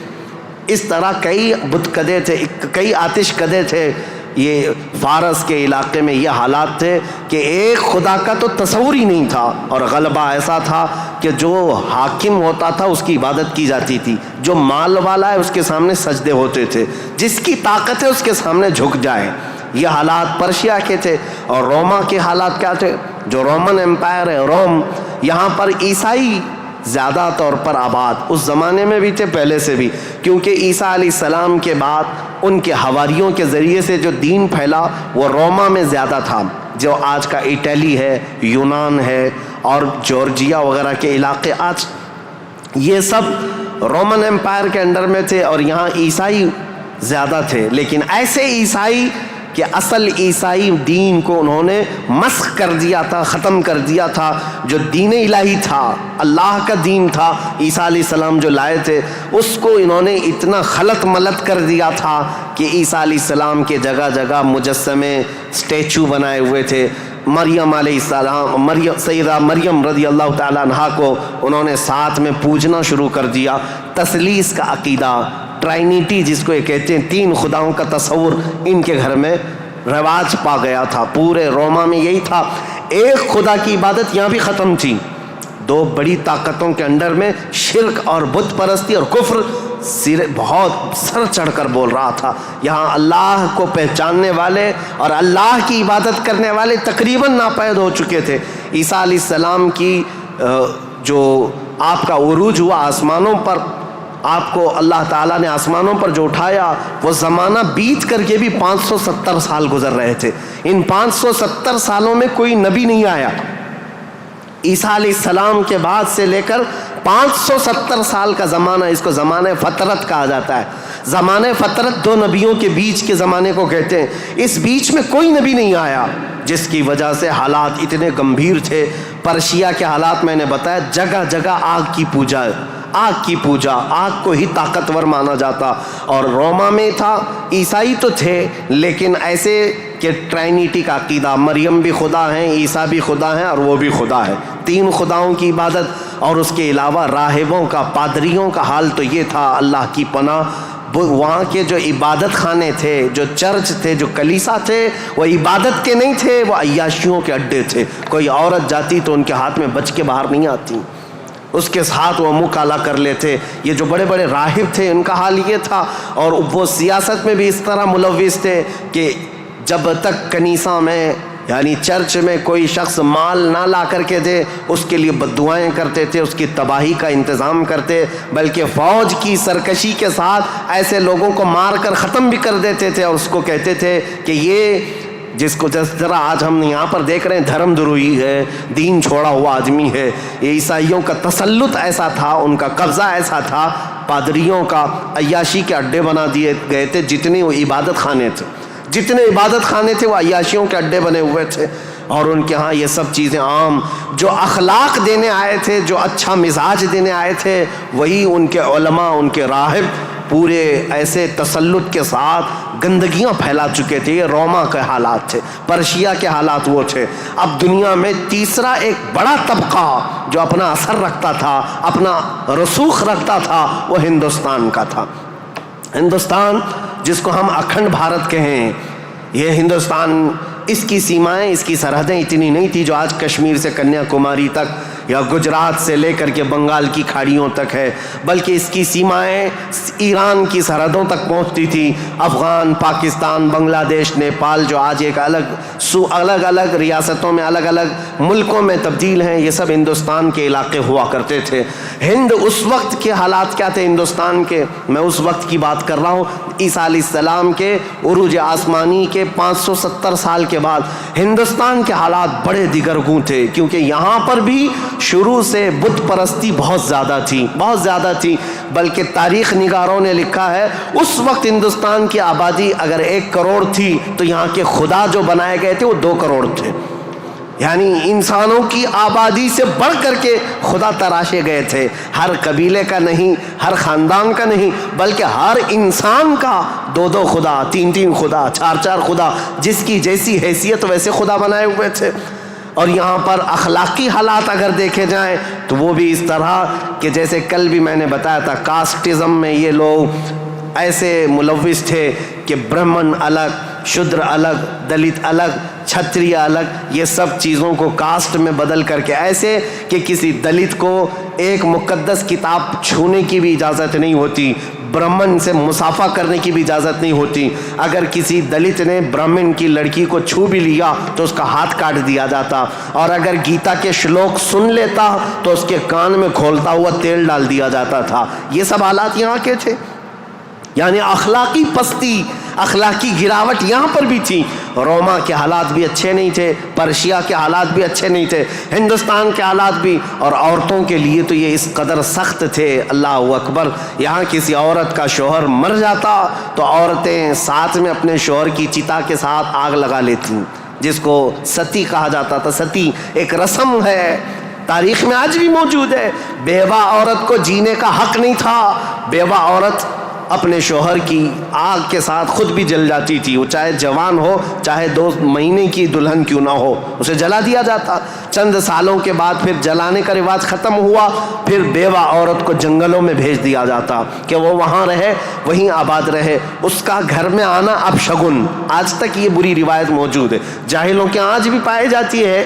اس طرح کئی بت کدے تھے، کئی آتش کدے تھے. یہ فارس کے علاقے میں یہ حالات تھے کہ ایک خدا کا تو تصور ہی نہیں تھا، اور غلبہ ایسا تھا کہ جو حاکم ہوتا تھا اس کی عبادت کی جاتی تھی، جو مال والا ہے اس کے سامنے سجدے ہوتے تھے، جس کی طاقت ہے اس کے سامنے جھک جائے. یہ حالات پرشیا کے تھے. اور روما کے حالات کیا تھے؟ جو رومن ایمپائر ہے روم، یہاں پر عیسائی زیادہ طور پر آباد، اس زمانے میں بھی تھے، پہلے سے بھی، کیونکہ عیسیٰ علیہ السلام کے بعد ان کے حواریوں کے ذریعے سے جو دین پھیلا وہ روما میں زیادہ تھا، جو آج کا اٹلی ہے، یونان ہے اور جورجیا وغیرہ کے علاقے آج یہ سب رومن ایمپائر کے انڈر میں تھے، اور یہاں عیسائی زیادہ تھے. لیکن ایسے عیسائی کہ اصل عیسائی دین کو انہوں نے مسخ کر دیا تھا، ختم کر دیا تھا. جو دین الہی تھا، اللہ کا دین تھا، عیسیٰ علیہ السلام جو لائے تھے، اس کو انہوں نے اتنا خلط ملط کر دیا تھا کہ عیسیٰ علیہ السلام کے جگہ جگہ مجسمے، اسٹیچو بنائے ہوئے تھے. مریم علیہ السلام، سیدہ مریم رضی اللہ تعالیٰ عنہا کو انہوں نے ساتھ میں پوجنا شروع کر دیا. تثلیث کا عقیدہ، ٹرائنیٹی جس کو یہ کہتے ہیں، 3 خداؤں کا تصور ان کے گھر میں رواج پا گیا تھا. پورے روما میں یہی تھا. ایک خدا کی عبادت یہاں بھی ختم تھی. 2 بڑی طاقتوں کے انڈر میں شرک اور بت پرستی اور کفر بہت سر چڑھ کر بول رہا تھا. یہاں اللہ کو پہچاننے والے اور اللہ کی عبادت کرنے والے تقریباً ناپید ہو چکے تھے. عیسیٰ علیہ السلام کی جو آپ کا عروج ہوا آسمانوں پر، آپ کو اللہ تعالیٰ نے آسمانوں پر جو اٹھایا، وہ زمانہ بیت کر کے بھی 570 سال گزر رہے تھے. ان 570 سالوں میں کوئی نبی نہیں آیا. عیسیٰ علیہ السلام کے بعد سے لے کر 570 سال کا زمانہ، اس کو زمانہ فترت کہا جاتا ہے. زمانہ فترت 2 نبیوں کے بیچ کے زمانے کو کہتے ہیں. اس بیچ میں کوئی نبی نہیں آیا، جس کی وجہ سے حالات اتنے گمبھیر تھے. پرشیا کے حالات میں نے بتایا، جگہ جگہ آگ کی پوجا، آگ کی پوجا، آگ کو ہی طاقتور مانا جاتا. اور روما میں تھا، عیسائی تو تھے لیکن ایسے کہ ٹرائنیٹی کا عقیدہ، مریم بھی خدا ہیں، عیسیٰ بھی خدا ہیں اور وہ بھی خدا ہے. 3 خداؤں کی عبادت. اور اس کے علاوہ راہبوں کا، پادریوں کا حال تو یہ تھا، اللہ کی پناہ، وہاں کے جو عبادت خانے تھے، جو چرچ تھے، جو کلیسا تھے، وہ عبادت کے نہیں تھے، وہ عیاشیوں کے اڈے تھے. کوئی عورت جاتی تو ان کے ہاتھ میں بچ کے باہر نہیں آتی، اس کے ساتھ وہ منہ کالا کر لیتے. یہ جو بڑے بڑے راہب تھے ان کا حال یہ تھا. اور وہ سیاست میں بھی اس طرح ملوث تھے کہ جب تک کنیسہ میں یعنی چرچ میں کوئی شخص مال نہ لا کر کے دے، اس کے لیے بد دعائیں کرتے تھے، اس کی تباہی کا انتظام کرتے، بلکہ فوج کی سرکشی کے ساتھ ایسے لوگوں کو مار کر ختم بھی کر دیتے تھے. اور اس کو کہتے تھے کہ یہ جس کو جس طرح آج ہم یہاں پر دیکھ رہے ہیں دھرم دروہی ہے، دین چھوڑا ہوا آدمی ہے. یہ عیسائیوں کا تسلط ایسا تھا، ان کا قبضہ ایسا تھا، پادریوں کا عیاشی کے اڈے بنا دیے گئے تھے. جتنے وہ عبادت خانے تھے، جتنے عبادت خانے تھے وہ عیاشیوں کے اڈے بنے ہوئے تھے. اور ان کے ہاں یہ سب چیزیں عام. جو اخلاق دینے آئے تھے، جو اچھا مزاج دینے آئے تھے، وہی ان کے علماء، ان کے راہب پورے ایسے تسلط کے ساتھ گندگیاں پھیلا چکے تھے. یہ روما کے حالات تھے, پرشیا کے حالات وہ تھے. اب دنیا میں تیسرا ایک بڑا طبقہ جو اپنا اثر رکھتا تھا, اپنا رسوخ رکھتا تھا, وہ ہندوستان کا تھا. ہندوستان جس کو ہم اکھنڈ بھارت کہیں, یہ ہندوستان, اس کی سیمائیں, اس کی سرحدیں اتنی نہیں تھی جو آج کشمیر سے کنیا کماری تک یا گجرات سے لے کر کے بنگال کی کھاڑیوں تک ہے, بلکہ اس کی سیمائیں ایران کی سرحدوں تک پہنچتی تھی. افغان, پاکستان, بنگلہ دیش, نیپال جو آج ایک الگ الگ ریاستوں میں, الگ الگ ملکوں میں تبدیل ہیں, یہ سب ہندوستان کے علاقے ہوا کرتے تھے. ہند اس وقت کے حالات کیا تھے ہندوستان کے, میں اس وقت کی بات کر رہا ہوں. عیسیٰ علیہ السلام کے عروج آسمانی کے 570 سال کے بعد ہندوستان کے حالات بڑے دیگرگوں تھے, کیونکہ یہاں پر بھی شروع سے بت پرستی بہت زیادہ تھی. بلکہ تاریخ نگاروں نے لکھا ہے اس وقت ہندوستان کی آبادی اگر 1 کروڑ تھی تو یہاں کے خدا جو بنائے گئے تھے وہ 2 کروڑ تھے. یعنی انسانوں کی آبادی سے بڑھ کر کے خدا تراشے گئے تھے. ہر قبیلے کا نہیں, ہر خاندان کا نہیں, بلکہ ہر انسان کا 2 خدا, 3 خدا, 4 خدا, جس کی جیسی حیثیت ویسے خدا بنائے ہوئے تھے. اور یہاں پر اخلاقی حالات اگر دیکھے جائیں تو وہ بھی اس طرح کہ جیسے کل بھی میں نے بتایا تھا, کاسٹزم میں یہ لوگ ایسے ملوث تھے کہ برہمن الگ, شودر الگ, دلت الگ, چھتریہ الگ, یہ سب چیزوں کو کاسٹ میں بدل کر کے, ایسے کہ کسی دلت کو ایک مقدس کتاب چھونے کی بھی اجازت نہیں ہوتی, برہمن سے مصافحہ کرنے کی بھی اجازت نہیں ہوتی. اگر کسی دلت نے برہمن کی لڑکی کو چھو بھی لیا تو اس کا ہاتھ کاٹ دیا جاتا, اور اگر گیتا کے شلوک سن لیتا تو اس کے کان میں کھولتا ہوا تیل ڈال دیا جاتا تھا. یہ سب حالات یہاں کے تھے. یعنی اخلاقی پستی, اخلاقی گراوٹ یہاں پر بھی تھی. روما کے حالات بھی اچھے نہیں تھے, پرشیا کے حالات بھی اچھے نہیں تھے, ہندوستان کے حالات بھی. اور عورتوں کے لیے تو یہ اس قدر سخت تھے, اللہ اکبر. یہاں کسی عورت کا شوہر مر جاتا تو عورتیں ساتھ میں اپنے شوہر کی چتا کے ساتھ آگ لگا لیتی, جس کو ستی کہا جاتا تھا. ستی ایک رسم ہے, تاریخ میں آج بھی موجود ہے. بیوہ عورت کو جینے کا حق نہیں تھا. بیوہ عورت اپنے شوہر کی آگ کے ساتھ خود بھی جل جاتی تھی, وہ چاہے جوان ہو, چاہے 2 مہینے کی دلہن کیوں نہ ہو, اسے جلا دیا جاتا. چند سالوں کے بعد پھر جلانے کا رواج ختم ہوا, پھر بیوہ عورت کو جنگلوں میں بھیج دیا جاتا کہ وہ وہاں رہے, وہیں آباد رہے. اس کا گھر میں آنا اب شگن. آج تک یہ بری روایت موجود ہے, جاہلوں کے آج بھی پائی جاتی ہے,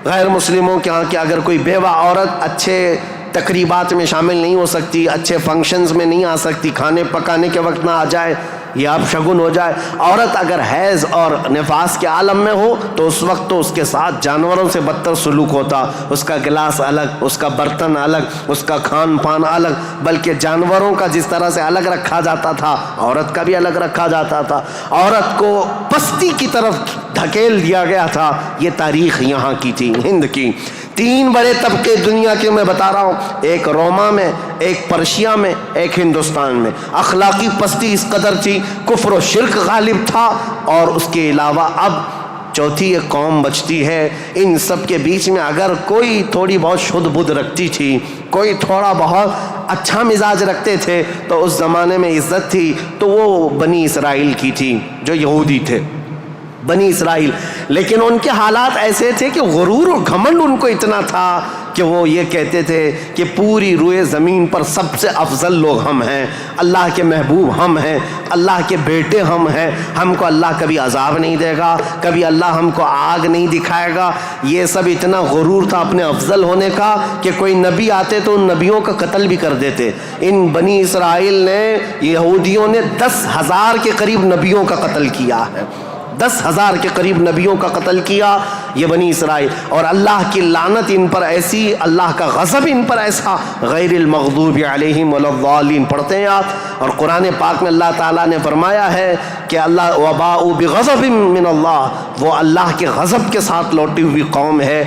غیر مسلموں کے ہاں, کہ اگر کوئی بیوہ عورت اچھے تقریبات میں شامل نہیں ہو سکتی, اچھے فنکشنز میں نہیں آ سکتی, کھانے پکانے کے وقت نہ آ جائے, یہ اب شگن ہو جائے. عورت اگر حیض اور نفاس کے عالم میں ہو تو اس وقت تو اس کے ساتھ جانوروں سے بدتر سلوک ہوتا. اس کا گلاس الگ, اس کا برتن الگ, اس کا کھان پان الگ, بلکہ جانوروں کا جس طرح سے الگ رکھا جاتا تھا عورت کا بھی الگ رکھا جاتا تھا. عورت کو پستی کی طرف دھکیل دیا گیا تھا. یہ تاریخ یہاں کی تھی, ہند کی. 3 بڑے طبقے دنیا کے میں بتا رہا ہوں, ایک روما میں, ایک پرشیا میں, ایک ہندوستان میں. اخلاقی پستی اس قدر تھی, کفر و شرک غالب تھا, اور اس کے علاوہ اب چوتھی ایک قوم بچتی ہے. ان سب کے بیچ میں اگر کوئی تھوڑی بہت شدھ بدھ رکھتی تھی, کوئی تھوڑا بہت اچھا مزاج رکھتے تھے, تو اس زمانے میں عزت تھی, تو وہ بنی اسرائیل کی تھی جو یہودی تھے, بنی اسرائیل. لیکن ان کے حالات ایسے تھے کہ غرور اور گھمنڈ ان کو اتنا تھا کہ وہ یہ کہتے تھے کہ پوری روئے زمین پر سب سے افضل لوگ ہم ہیں, اللہ کے محبوب ہم ہیں, اللہ کے بیٹے ہم ہیں, ہم کو اللہ کبھی عذاب نہیں دے گا, کبھی اللہ ہم کو آگ نہیں دکھائے گا. یہ سب اتنا غرور تھا اپنے افضل ہونے کا کہ کوئی نبی آتے تو ان نبیوں کا قتل بھی کر دیتے. ان بنی اسرائیل نے, یہودیوں نے 10,000 کے قریب نبیوں کا قتل کیا ہے, 10,000 کے قریب نبیوں کا قتل کیا یہ بنی اسرائیل. اور اللہ کی لعنت ان پر ایسی, اللہ کا غضب ان پر ایسا, غیر المغضوب علیہم ولا الضالین پڑھتے ہیں آپ. اور قرآن پاک میں اللہ تعالیٰ نے فرمایا ہے کہ اللہ وباءوا بغضب من اللہ, وہ اللہ کے غضب کے ساتھ لوٹی ہوئی قوم ہے.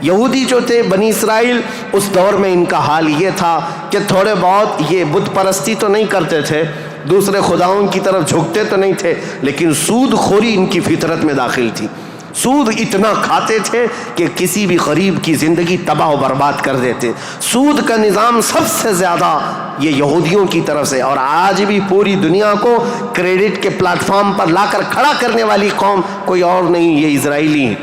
یہودی جو تھے بنی اسرائیل, اس دور میں ان کا حال یہ تھا کہ تھوڑے بہت یہ بت پرستی تو نہیں کرتے تھے, دوسرے خداؤں کی طرف جھکتے تو نہیں تھے, لیکن سود خوری ان کی فطرت میں داخل تھی. سود اتنا کھاتے تھے کہ کسی بھی غریب کی زندگی تباہ و برباد کر دیتے. سود کا نظام سب سے زیادہ یہ یہودیوں کی طرف سے، اور آج بھی پوری دنیا کو کریڈٹ کے پلیٹ فارم پر لا کر کھڑا کرنے والی قوم کوئی اور نہیں، یہ اسرائیلی ہیں،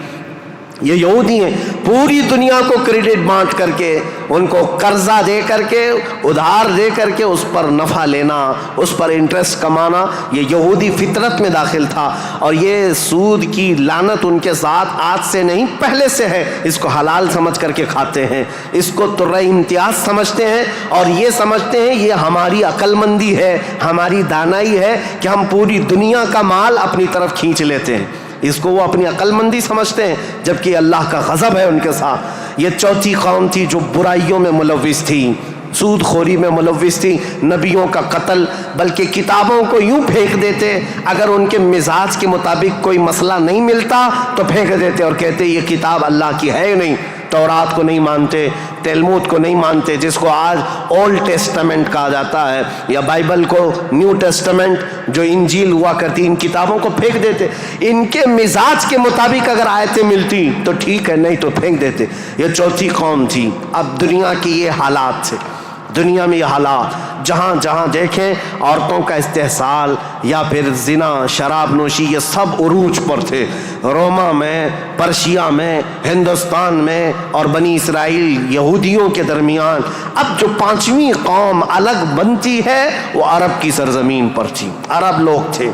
یہ یہودی ہیں. پوری دنیا کو کریڈٹ بانٹ کر کے، ان کو قرضہ دے کر کے، ادھار دے کر کے اس پر نفع لینا، اس پر انٹرسٹ کمانا، یہ یہودی فطرت میں داخل تھا. اور یہ سود کی لعنت ان کے ساتھ آج سے نہیں پہلے سے ہے. اس کو حلال سمجھ کر کے کھاتے ہیں، اس کو ترہ امتیاز سمجھتے ہیں، اور یہ سمجھتے ہیں یہ ہماری عقل مندی ہے، ہماری دانائی ہے کہ ہم پوری دنیا کا مال اپنی طرف کھینچ لیتے ہیں. اس کو وہ اپنی عقل مندی سمجھتے ہیں، جبکہ اللہ کا غضب ہے ان کے ساتھ. یہ چوتھی قوم تھی جو برائیوں میں ملوث تھی، سود خوری میں ملوث تھی، نبیوں کا قتل، بلکہ کتابوں کو یوں پھینک دیتے، اگر ان کے مزاج کے مطابق کوئی مسئلہ نہیں ملتا تو پھینک دیتے اور کہتے یہ کتاب اللہ کی ہے نہیں. تورات کو نہیں مانتے، تلمود کو نہیں مانتے، جس کو آج اولڈ ٹیسٹمنٹ کہا جاتا ہے، یا بائبل کو نیو ٹیسٹمنٹ جو انجیل ہوا کرتی، ان کتابوں کو پھینک دیتے. ان کے مزاج کے مطابق اگر آیتیں ملتی تو ٹھیک ہے، نہیں تو پھینک دیتے. یہ چوتھی قوم تھی. اب دنیا کی یہ حالات تھے، دنیا میں یہ حالات جہاں جہاں دیکھیں عورتوں کا استحصال یا پھر زنا، شراب نوشی، یہ سب عروج پر تھے. روما میں، پرشیا میں، ہندوستان میں اور بنی اسرائیل یہودیوں کے درمیان اب جو پانچویں قوم الگ بنتی ہے وہ عرب کی سرزمین پر تھی. عرب لوگ تھے،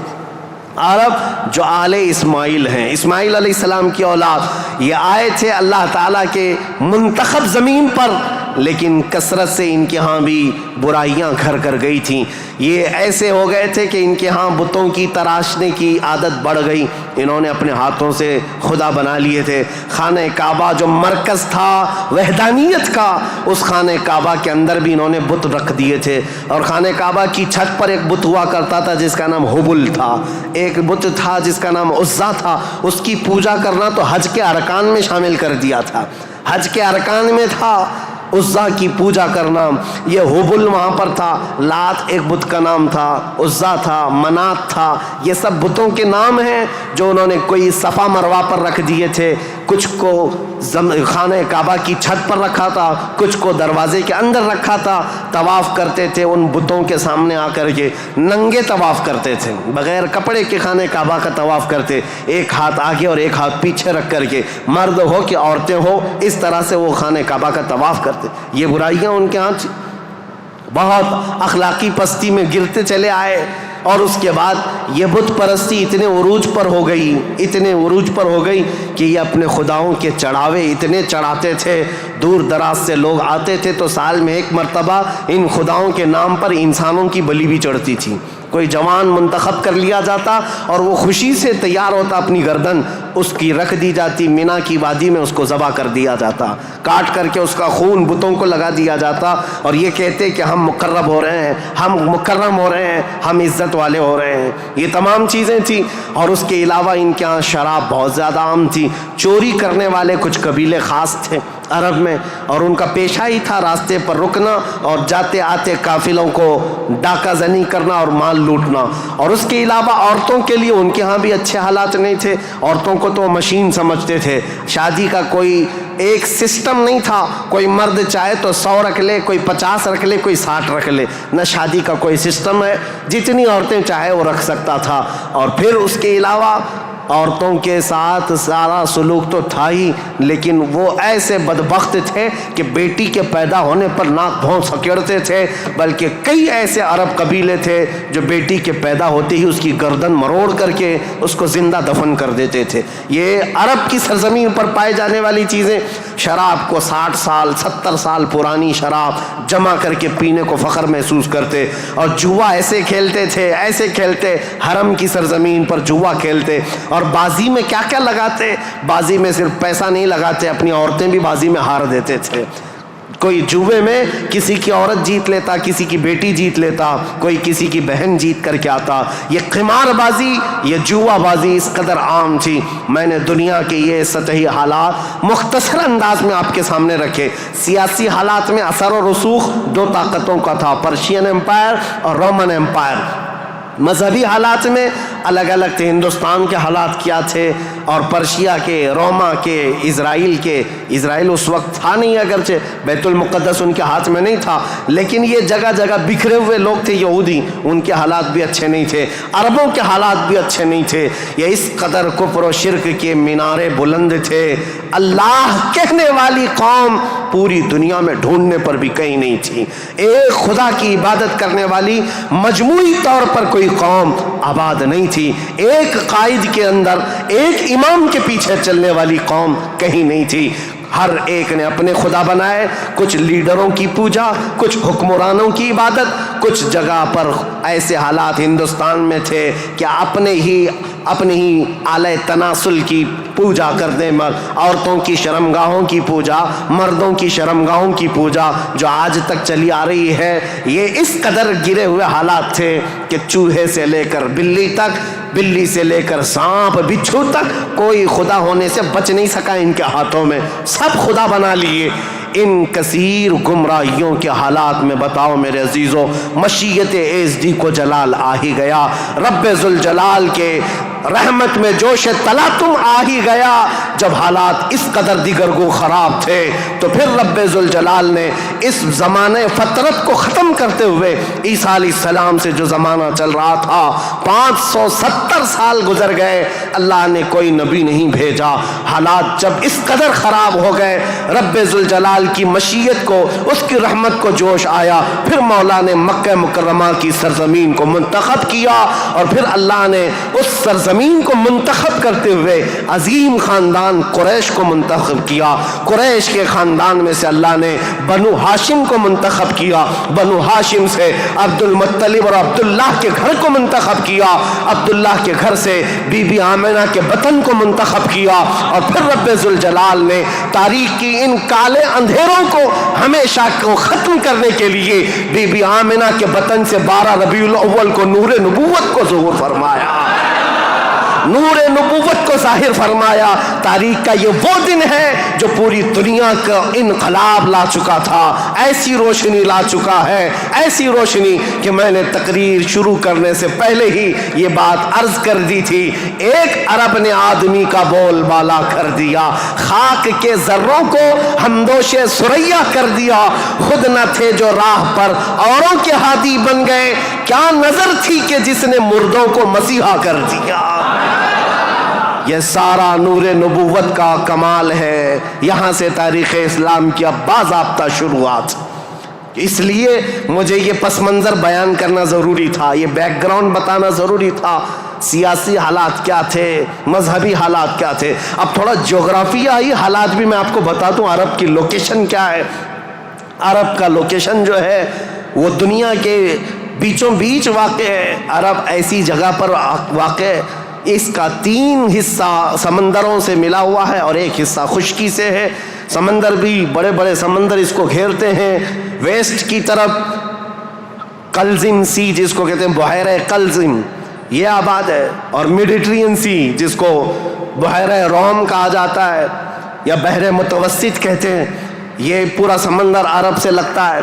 عرب جو آل اسماعیل ہیں، اسماعیل علیہ السلام کی اولاد. یہ آئے تھے اللہ تعالیٰ کے منتخب زمین پر، لیکن کثرت سے ان کے ہاں بھی برائیاں گھر کر گئی تھیں. یہ ایسے ہو گئے تھے کہ ان کے ہاں بتوں کی تراشنے کی عادت بڑھ گئی. انہوں نے اپنے ہاتھوں سے خدا بنا لیے تھے. خانہ کعبہ جو مرکز تھا وحدانیت کا، اس خانہ کعبہ کے اندر بھی انہوں نے بت رکھ دیے تھے. اور خانہ کعبہ کی چھت پر ایک بت ہوا کرتا تھا جس کا نام حبل تھا، ایک بت تھا جس کا نام عزا تھا. اس کی پوجا کرنا تو حج کے ارکان میں شامل کر دیا تھا، حج کے ارکان میں تھا عزا کی پوجا کرنا. یہ حبل وہاں پر تھا. لات ایک بت کا نام تھا، عزا تھا، منات تھا. یہ سب بتوں کے نام ہیں جو انہوں نے کوئی صفا مروہ پر رکھ دیے تھے، کچھ کو خانہ کعبہ کی چھت پر رکھا تھا، کچھ کو دروازے کے اندر رکھا تھا. طواف کرتے تھے ان بتوں کے سامنے آ کر کے، ننگے طواف کرتے تھے، بغیر کپڑے کے خانہ کعبہ کا طواف کرتے، ایک ہاتھ آگے اور ایک ہاتھ پیچھے رکھ کر کے، مرد ہو کہ عورتیں ہو، اس طرح سے وہ خانہ کعبہ کا طواف کرتے. یہ برائیاں ان کے ہاں بہت اخلاقی پستی میں گرتے چلے آئے. اور اس کے بعد یہ بت پرستی اتنے عروج پر ہو گئی، اتنے عروج پر ہو گئی کہ یہ اپنے خداؤں کے چڑھاوے اتنے چڑھاتے تھے. دور دراز سے لوگ آتے تھے تو سال میں ایک مرتبہ ان خداؤں کے نام پر انسانوں کی بلی بھی چڑھتی تھی. کوئی جوان منتخب کر لیا جاتا اور وہ خوشی سے تیار ہوتا، اپنی گردن اس کی رکھ دی جاتی، مینا کی وادی میں اس کو ذبح کر دیا جاتا، کاٹ کر کے اس کا خون بتوں کو لگا دیا جاتا. اور یہ کہتے کہ ہم مقرب ہو رہے ہیں، ہم مکرم ہو رہے ہیں، ہم عزت والے ہو رہے ہیں. یہ تمام چیزیں تھیں. اور اس کے علاوہ ان کے ہاں شراب بہت زیادہ عام تھی. چوری کرنے والے کچھ قبیلے خاص تھے عرب میں، اور ان کا پیشہ ہی تھا راستے پر رکنا اور جاتے آتے قافلوں کو ڈاکہ زنی کرنا اور مال لوٹنا. اور اس کے علاوہ عورتوں کے لیے ان کے ہاں بھی اچھے حالات نہیں تھے. عورتوں کو تو مشین سمجھتے تھے. شادی کا کوئی ایک سسٹم نہیں تھا. کوئی مرد چاہے تو 100 رکھ لے، کوئی 50 رکھ لے، کوئی 60 رکھ لے. نہ شادی کا کوئی سسٹم ہے، جتنی عورتیں چاہے وہ رکھ سکتا تھا. اور پھر اس کے علاوہ عورتوں کے ساتھ سارا سلوک تو تھا ہی، لیکن وہ ایسے بدبخت تھے کہ بیٹی کے پیدا ہونے پر ناک بھون سکیڑتے تھے. بلکہ کئی ایسے عرب قبیلے تھے جو بیٹی کے پیدا ہوتے ہی اس کی گردن مروڑ کر کے اس کو زندہ دفن کر دیتے تھے. یہ عرب کی سرزمین پر پائے جانے والی چیزیں. شراب کو 60 سال 70 سال پرانی شراب جمع کر کے پینے کو فخر محسوس کرتے. اور جوا ایسے کھیلتے تھے، ایسے کھیلتے، حرم کی سرزمین پر جوا کھیلتے. اور بازی میں کیا کیا لگاتے. بازی میں صرف پیسہ نہیں لگاتے، اپنی عورتیں بھی بازی میں ہار دیتے تھے. کوئی جوے میں کسی کی عورت جیت لیتا، کسی کی بیٹی جیت لیتا، کوئی کسی کی بہن جیت کر کے آتا. یہ قمار بازی، یہ جوا بازی اس قدر عام تھی. میں نے دنیا کے یہ سطحی حالات مختصر انداز میں آپ کے سامنے رکھے. سیاسی حالات میں اثر و رسوخ 2 طاقتوں کا تھا، پرشین امپائر اور رومن امپائر. مذہبی حالات میں الگ الگ تھے. ہندوستان کے حالات کیا تھے اور پرشیا کے، روما کے، اسرائیل کے. اسرائیل اس وقت تھا نہیں، اگرچہ بیت المقدس ان کے ہاتھ میں نہیں تھا، لیکن یہ جگہ جگہ بکھرے ہوئے لوگ تھے یہودی، ان کے حالات بھی اچھے نہیں تھے. عربوں کے حالات بھی اچھے نہیں تھے. یہ اس قدر کفر و شرک کے مینارے بلند تھے. اللہ کہنے والی قوم پوری دنیا میں ڈھونڈنے پر بھی کہیں نہیں تھی. ایک خدا کی عبادت کرنے والی مجموعی طور پر کوئی قوم آباد نہیں تھی. ایک قائد کے اندر، ایک امام کے پیچھے چلنے والی قوم کہیں نہیں تھی. ہر ایک نے اپنے خدا بنائے. کچھ لیڈروں کی پوجا، کچھ حکمرانوں کی عبادت. کچھ جگہ پر ایسے حالات ہندوستان میں تھے کہ اپنے ہی آلہ تناسل کی پوجا کرنے، عورتوں کی شرمگاہوں کی پوجا، مردوں کی شرمگاہوں کی پوجا جو آج تک چلی آ رہی ہے. یہ اس قدر گرے ہوئے حالات تھے کہ چوہے سے لے کر بلی تک، بلی سے لے کر سانپ بچھو تک کوئی خدا ہونے سے بچ نہیں سکا ان کے ہاتھوں میں. سب خدا بنا لیے. ان کثیر گمراہیوں کے حالات میں بتاؤ میرے عزیزو، مشیت ایزدی کو جلال آ ہی گیا. رب ذوالجلال کے رحمت میں جوش تلاطم آ ہی گیا. جب حالات اس قدر دیگرگو خراب تھے تو پھر رب ذوالجلال نے اس زمانے فطرت کو ختم کرتے ہوئے عیسیٰ علیہ السلام سے جو زمانہ چل رہا تھا، 570 سال گزر گئے، اللہ نے کوئی نبی نہیں بھیجا. حالات جب اس قدر خراب ہو گئے، رب ذوالجلال کی مشیت کو، اس کی رحمت کو جوش آیا. پھر مولا نے مکہ مکرمہ کی سرزمین کو منتخب کیا، اور پھر اللہ نے اس سرزمین کو منتخب کرتے ہوئے عظیم خاندان قریش کو منتخب کیا. قریش کے خاندان میں سے اللہ نے بنو ہاشم کو منتخب کیا. بنو ہاشم سے عبد المطلب اور عبداللہ کے گھر کو منتخب کیا. عبداللہ کے گھر سے بی بی آمنہ کے بطن کو منتخب کیا. اور پھر رب ذوالجلال نے تاریخ کی ان کالے اندھیروں کو ہمیشہ کو ختم کرنے کے لیے بی بی آمنہ کے بطن سے 12 ربیع الاول کو نور نبوت کو ظہور فرمایا، نور نبوت کو ظاہر فرمایا. تاریخ کا یہ وہ دن ہے جو پوری دنیا کا انقلاب لا چکا تھا. ایسی روشنی لا چکا ہے، ایسی روشنی کہ میں نے تقریر شروع کرنے سے پہلے ہی یہ بات عرض کر دی تھی. ایک عرب نے آدمی کا بول بالا کر دیا، خاک کے ذروں کو ہمدوش ثریا کر دیا. خود نہ تھے جو راہ پر اوروں کے ہادی بن گئے، کیا نظر تھی کہ جس نے مردوں کو مسیحا کر دیا. یہ سارا نور نبوت کا کمال ہے. یہاں سے تاریخ اسلام کی اب باضابطہ شروعات. اس لیے مجھے یہ پس منظر بیان کرنا ضروری تھا، یہ بیک گراؤنڈ بتانا ضروری تھا. سیاسی حالات کیا تھے، مذہبی حالات کیا تھے. اب تھوڑا جغرافیائی حالات بھی میں آپ کو بتا دوں. عرب کی لوکیشن کیا ہے. عرب کا لوکیشن جو ہے وہ دنیا کے بیچوں بیچ واقع ہے. عرب ایسی جگہ پر واقع ہے، اس کا 3 حصہ سمندروں سے ملا ہوا ہے اور 1 حصہ خشکی سے ہے. سمندر بھی بڑے بڑے سمندر اس کو گھیرتے ہیں. ویسٹ کی طرف قلزم سی جس کو کہتے ہیں بحیرہ قلزم، یہ آباد ہے. اور میڈیٹرین سی جس کو بحیرہ روم کہا جاتا ہے یا بحر متوسط کہتے ہیں، یہ پورا سمندر عرب سے لگتا ہے.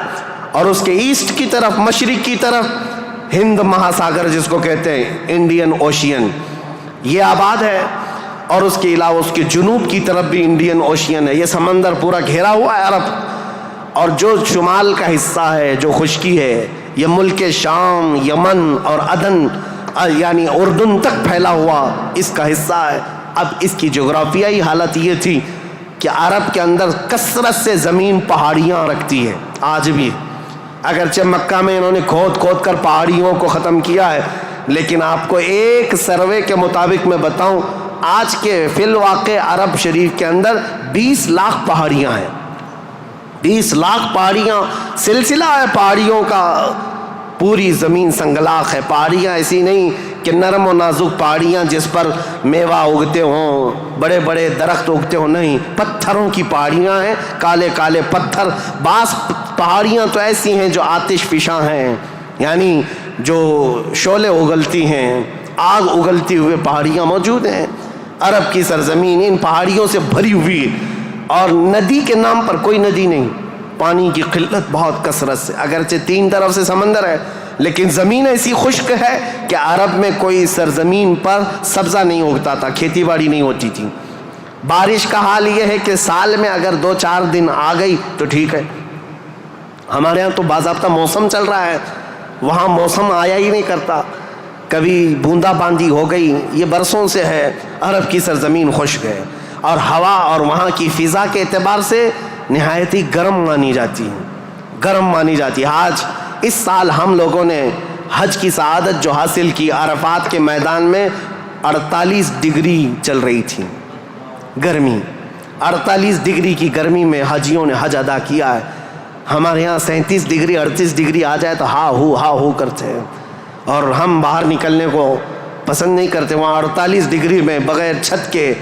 اور اس کے ایسٹ کی طرف، مشرق کی طرف ہند مہاساگر جس کو کہتے ہیں انڈین اوشین، یہ آباد ہے. اور اس کے علاوہ اس کے جنوب کی طرف بھی انڈین اوشین ہے. یہ سمندر پورا گھیرا ہوا ہے عرب. اور جو شمال کا حصہ ہے جو خشکی ہے، یہ ملک شام، یمن اور عدن یعنی اردن تک پھیلا ہوا اس کا حصہ ہے. اب اس کی جغرافیائی حالت یہ تھی کہ عرب کے اندر کثرت سے زمین پہاڑیاں رکھتی ہے آج بھی. اگرچہ مکہ میں انہوں نے کھود کھود کر پہاڑیوں کو ختم کیا ہے، لیکن آپ کو ایک سروے کے مطابق میں بتاؤں، آج کے فی الواقع عرب شریف کے اندر 20 لاکھ پہاڑیاں ہیں. 20 لاکھ پہاڑیاں، سلسلہ ہے پہاڑیوں کا. پوری زمین سنگلاخ ہے. پہاڑیاں ایسی نہیں کہ نرم و نازک پہاڑیاں جس پر میوہ اگتے ہوں، بڑے بڑے درخت اگتے ہوں، نہیں، پتھروں کی پہاڑیاں ہیں، کالے کالے پتھر. بعض پہاڑیاں تو ایسی ہیں جو آتش فشاں ہیں، یعنی جو شعلے اگلتی ہیں، آگ اگلتی ہوئے پہاڑیاں موجود ہیں. عرب کی سرزمین ان پہاڑیوں سے بھری ہوئی ہے. اور ندی کے نام پر کوئی ندی نہیں. پانی کی قلت بہت کثرت سے، اگرچہ 3 طرف سے سمندر ہے لیکن زمین ایسی خشک ہے کہ عرب میں کوئی سرزمین پر سبزہ نہیں اگتا تھا، کھیتی باڑی نہیں ہوتی تھی۔ بارش کا حال یہ ہے کہ سال میں اگر 2-4 دن آ گئی تو ٹھیک ہے، ہمارے ہاں تو باضابطہ موسم چل رہا ہے، وہاں موسم آیا ہی نہیں کرتا، کبھی بوندا باندی ہو گئی، یہ برسوں سے ہے۔ عرب کی سرزمین خشک ہے اور ہوا اور وہاں کی فضا کے اعتبار سے نہایت ہی گرم مانی جاتی ہے۔ آج اس سال ہم لوگوں نے حج کی سعادت جو حاصل کی، عرفات کے میدان میں 48 ڈگری چل رہی تھی گرمی، 48 ڈگری کی گرمی میں حاجیوں نے حج ادا کیا ہے۔ ہمارے یہاں 37 ڈگری 38 ڈگری آ جائے تو ہا ہو کرتے ہیں، اور ہم باہر نکلنے کو پسند نہیں کرتے۔ وہاں 48 ڈگری میں بغیر چھت کے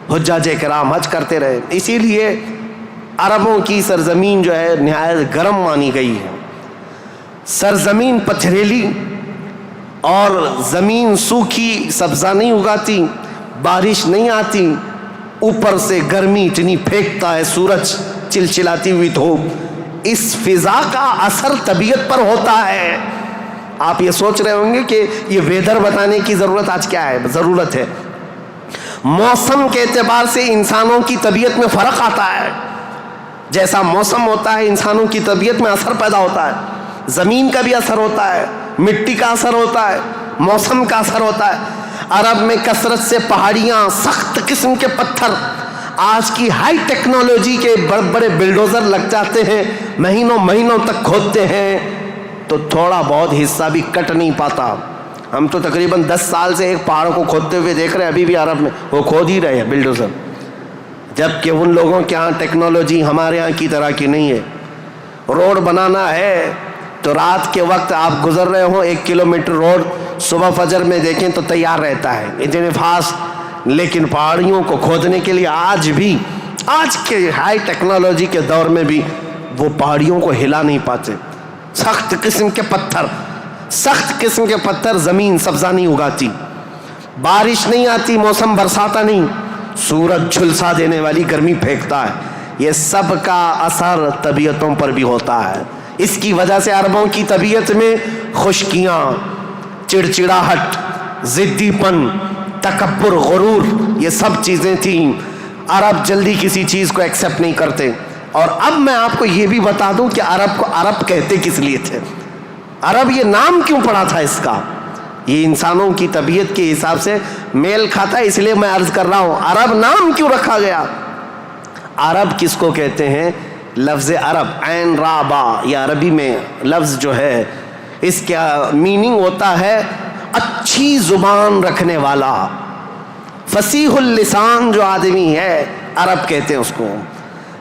حجاج کرام حج کرتے رہے۔ اسی لیے عربوں کی سرزمین جو ہے نہایت گرم مانی گئی ہے۔ سرزمین پتھریلی اور زمین سوکھی، سبزہ نہیں اگاتی، بارش نہیں آتی، اوپر سے گرمی اتنی پھینکتا ہے سورج، چلچلاتی ہوئی دھوپ، اس فضا کا اثر طبیعت پر ہوتا ہے۔ آپ یہ سوچ رہے ہوں گے کہ یہ ویدر بتانے کی ضرورت آج کیا ہے؟ ضرورت ہے، موسم کے اعتبار سے انسانوں کی طبیعت میں فرق آتا ہے۔ جیسا موسم ہوتا ہے انسانوں کی طبیعت میں اثر پیدا ہوتا ہے، زمین کا بھی اثر ہوتا ہے، مٹی کا اثر ہوتا ہے، موسم کا اثر ہوتا ہے۔ عرب میں کثرت سے پہاڑیاں، سخت قسم کے پتھر، آج کی ہائی ٹیکنالوجی کے بڑے بڑے بلڈوزر لگ جاتے ہیں، مہینوں تک کھودتے ہیں تو تھوڑا بہت حصہ بھی کٹ نہیں پاتا۔ ہم تو تقریباً 10 سال سے ایک پہاڑ کو کھودتے ہوئے دیکھ رہے ہیں، ابھی بھی عرب میں وہ کھود ہی رہے ہیں بلڈوزر، جبکہ ان لوگوں کے ہاں ٹیکنالوجی ہمارے ہاں کی طرح کی نہیں ہے۔ روڈ بنانا ہے تو رات کے وقت آپ گزر رہے ہوں 1 کلومیٹر روڈ، صبح فجر میں دیکھیں تو تیار رہتا ہے اتنے فاسٹ، لیکن پہاڑیوں کو کھودنے کے لیے آج کے ہائی ٹیکنالوجی کے دور میں بھی وہ پہاڑیوں کو ہلا نہیں پاتے۔ سخت قسم کے پتھر، زمین سبزہ نہیں اگاتی، بارش نہیں آتی، موسم برساتا نہیں، سورج جھلسا دینے والی گرمی پھینکتا ہے۔ یہ سب کا اثر طبیعتوں پر بھی ہوتا ہے۔ اس کی وجہ سے عربوں کی طبیعت میں خشکیاں، چڑچڑاہٹ، ضدی پن، تکبر، غرور، یہ سب چیزیں تھیں۔ عرب جلدی کسی چیز کو ایکسیپٹ نہیں کرتے۔ اور اب میں آپ کو یہ بھی بتا دوں کہ عرب کو عرب کہتے کس لیے تھے، عرب یہ نام کیوں پڑا تھا اس کا۔ یہ انسانوں کی طبیعت کے حساب سے میل کھاتا ہے، اس لیے میں عرض کر رہا ہوں عرب نام کیوں رکھا گیا۔ عرب کس کو کہتے ہیں؟ لفظ عرب، عین را با، یہ عربی میں لفظ جو ہے اس کا میننگ ہوتا ہے اچھی زبان رکھنے والا، فصیح اللسان جو آدمی ہے، عرب کہتے ہیں اس کو۔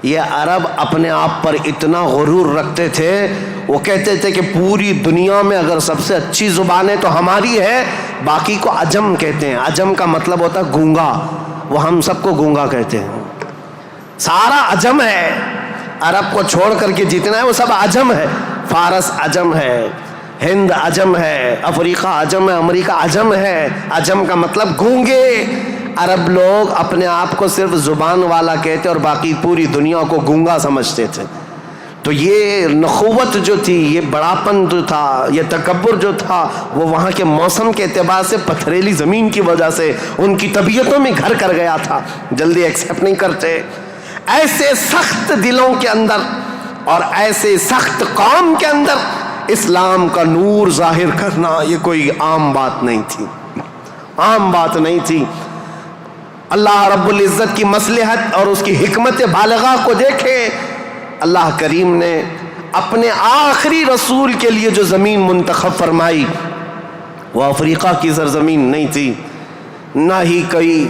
یہ عرب اپنے آپ پر اتنا غرور رکھتے تھے، وہ کہتے تھے کہ پوری دنیا میں اگر سب سے اچھی زبان ہے تو ہماری ہے، باقی کو عجم کہتے ہیں۔ عجم کا مطلب ہوتا ہے گونگا، وہ ہم سب کو گونگا کہتے ہیں، سارا عجم ہے، عرب کو چھوڑ کر کے جتنا ہے وہ سب عجم ہے۔ فارس عجم ہے، ہند عجم ہے، افریقہ عجم ہے، امریکہ عجم ہے۔ عجم کا مطلب گونگے۔ عرب لوگ اپنے آپ کو صرف زبان والا کہتے اور باقی پوری دنیا کو گونگا سمجھتے تھے۔ تو یہ نخوت جو تھی، یہ بڑاپن جو تھا، یہ تکبر جو تھا، وہ وہاں کے موسم کے اعتبار سے پتھریلی زمین کی وجہ سے ان کی طبیعتوں میں گھر کر گیا تھا، جلدی ایکسیپٹ نہیں کرتے۔ ایسے سخت دلوں کے اندر اور ایسے سخت قوم کے اندر اسلام کا نور ظاہر کرنا یہ کوئی عام بات نہیں تھی۔ اللہ رب العزت کی مصلحت اور اس کی حکمت بالغہ کو دیکھیں، اللہ کریم نے اپنے آخری رسول کے لیے جو زمین منتخب فرمائی وہ افریقہ کی سرزمین نہیں تھی، نہ ہی کوئی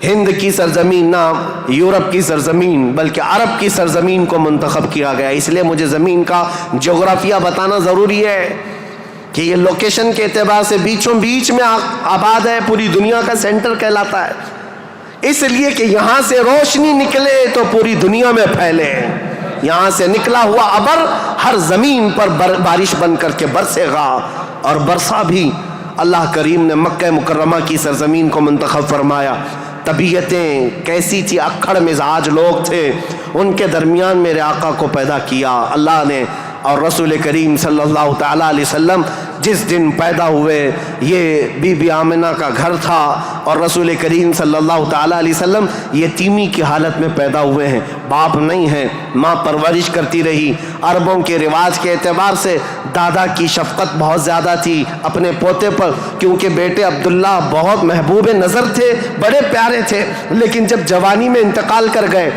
ہند کی سرزمین، نہ یورپ کی سرزمین، بلکہ عرب کی سرزمین کو منتخب کیا گیا۔ اس لیے مجھے زمین کا جغرافیہ بتانا ضروری ہے کہ یہ لوکیشن کے اعتبار سے بیچوں بیچ میں آباد ہے، پوری دنیا کا سینٹر کہلاتا ہے، اس لیے کہ یہاں سے روشنی نکلے تو پوری دنیا میں پھیلے، یہاں سے نکلا ہوا ابر ہر زمین پر بارش بن کر کے برسے گا، اور برسا بھی۔ اللہ کریم نے مکہ مکرمہ کی سرزمین کو منتخب فرمایا۔ طبیعتیں کیسی تھی، اکھڑ مزاج لوگ تھے، ان کے درمیان میرے آقا کو پیدا کیا۔ اللہ نے اور رسول کریم صلی اللہ تعالیٰ علیہ وسلم جس دن پیدا ہوئے یہ بی بی آمنہ کا گھر تھا، اور رسول کریم صلی اللہ تعالیٰ علیہ وسلم یتیمی کی حالت میں پیدا ہوئے ہیں، باپ نہیں ہیں، ماں پرورش کرتی رہی۔ عربوں کے رواج کے اعتبار سے دادا کی شفقت بہت زیادہ تھی اپنے پوتے پر، کیونکہ بیٹے عبداللہ بہت محبوب نظر تھے، بڑے پیارے تھے، لیکن جب جوانی میں انتقال کر گئے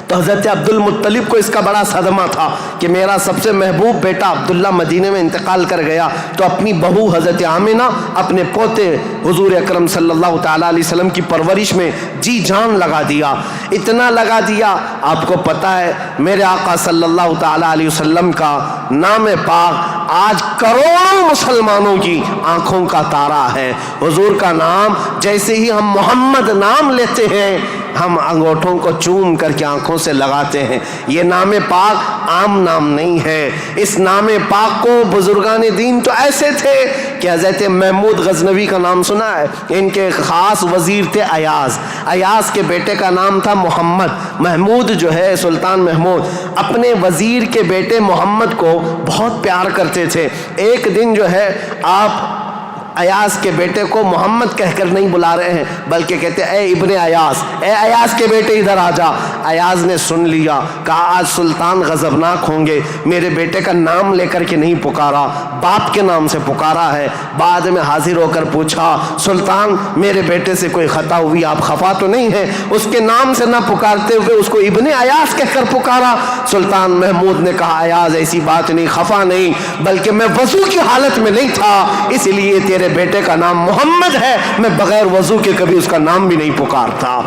تو حضرت عبد المطلب کو اس کا بڑا صدمہ تھا کہ میرا سب سے محبوب بیٹا عبداللہ مدینے میں انتقال کر گیا، تو اپنی بہو حضرت آمنہ اپنے پوتے حضور اکرم صلی اللہ تعالیٰ علیہ وسلم کی پرورش میں جی جان لگا دیا، اتنا لگا دیا۔ آپ کو پتہ ہے میرے آقا صلی اللہ تعالیٰ علیہ وسلم کا نام پاک آج کروڑوں مسلمانوں کی آنکھوں کا تارا ہے۔ حضور کا نام جیسے ہی ہم محمد نام لیتے ہیں ہم انگوٹھوں کو چوم کر کے آنکھوں سے لگاتے ہیں۔ یہ نام پاک عام نام نہیں ہے، اس نام پاک کو بزرگان دین تو ایسے تھے کہ حضرت محمود غزنوی کا نام سنا ہے، ان کے خاص وزیر تھے ایاز، ایاز کے بیٹے کا نام تھا محمد۔ محمود جو ہے سلطان محمود اپنے وزیر کے بیٹے محمد کو بہت پیار کرتے تھے۔ ایک دن جو ہے آپ ایاز کے بیٹے کو محمد کہہ کر نہیں بلا رہے ہیں بلکہ کہتے اے ابن ایاز، اے ایاز کے بیٹے ادھر آ جا۔ ایاز نے سن لیا، کہا آج سلطان غضبناک ہوں گے، میرے بیٹے کا نام لے کر کے نہیں پکارا، باپ کے نام سے پکارا ہے۔ بعد میں حاضر ہو کر پوچھا سلطان میرے بیٹے سے کوئی خطا ہوئی، آپ خفا تو نہیں ہیں؟ اس کے نام سے نہ پکارتے ہوئے اس کو ابن ایاز کہہ کر پکارا۔ سلطان محمود نے کہا ایاز ایسی بات نہیں، خفا نہیں، بلکہ میں وضو کی حالت میں نہیں تھا اس لیے تیرے بیٹے کا نام محمد ہے، میں بغیر وضو کے کبھی اس کا نام بھی نہیں پکارتا۔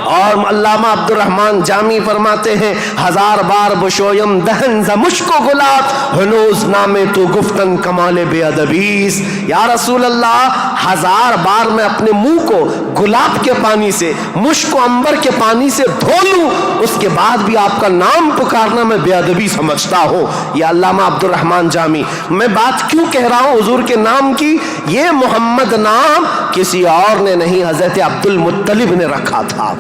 اور علامہ عبد الرحمن جامی فرماتے ہیں ہزار بار بشویم دہن ز مشک و گلاب ہنوز نام تو گفتن کمال بے ادبیس۔ یا رسول اللہ ہزار بار میں اپنے منہ کو گلاب کے پانی سے، مشک و عنبر کے پانی سے دھو لوں، اس کے بعد بھی آپ کا نام پکارنا میں بے ادبی سمجھتا ہوں۔ یہ علامہ عبد الرحمن جامی۔ میں بات کیوں کہہ رہا ہوں حضور کے نام کی؟ یہ محمد نام کسی اور نے نہیں، حضرت عبد المطلب نے رکھا تھا۔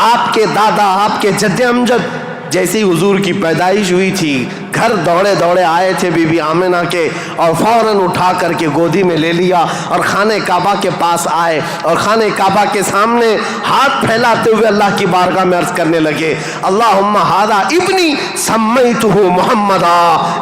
آپ کے دادا، آپ کے جد امجد جیسے ہی حضور کی پیدائش ہوئی تھی گھر دوڑے دوڑے آئے تھے بی بی آمنہ کے، اور فوراً اٹھا کر کے گودی میں لے لیا اور خانہ کعبہ کے پاس آئے اور خانہ کعبہ کے سامنے ہاتھ پھیلاتے ہوئے اللہ کی بارگاہ میں عرض کرنے لگے اللہم ھذا ابنی سمیتہ محمدا،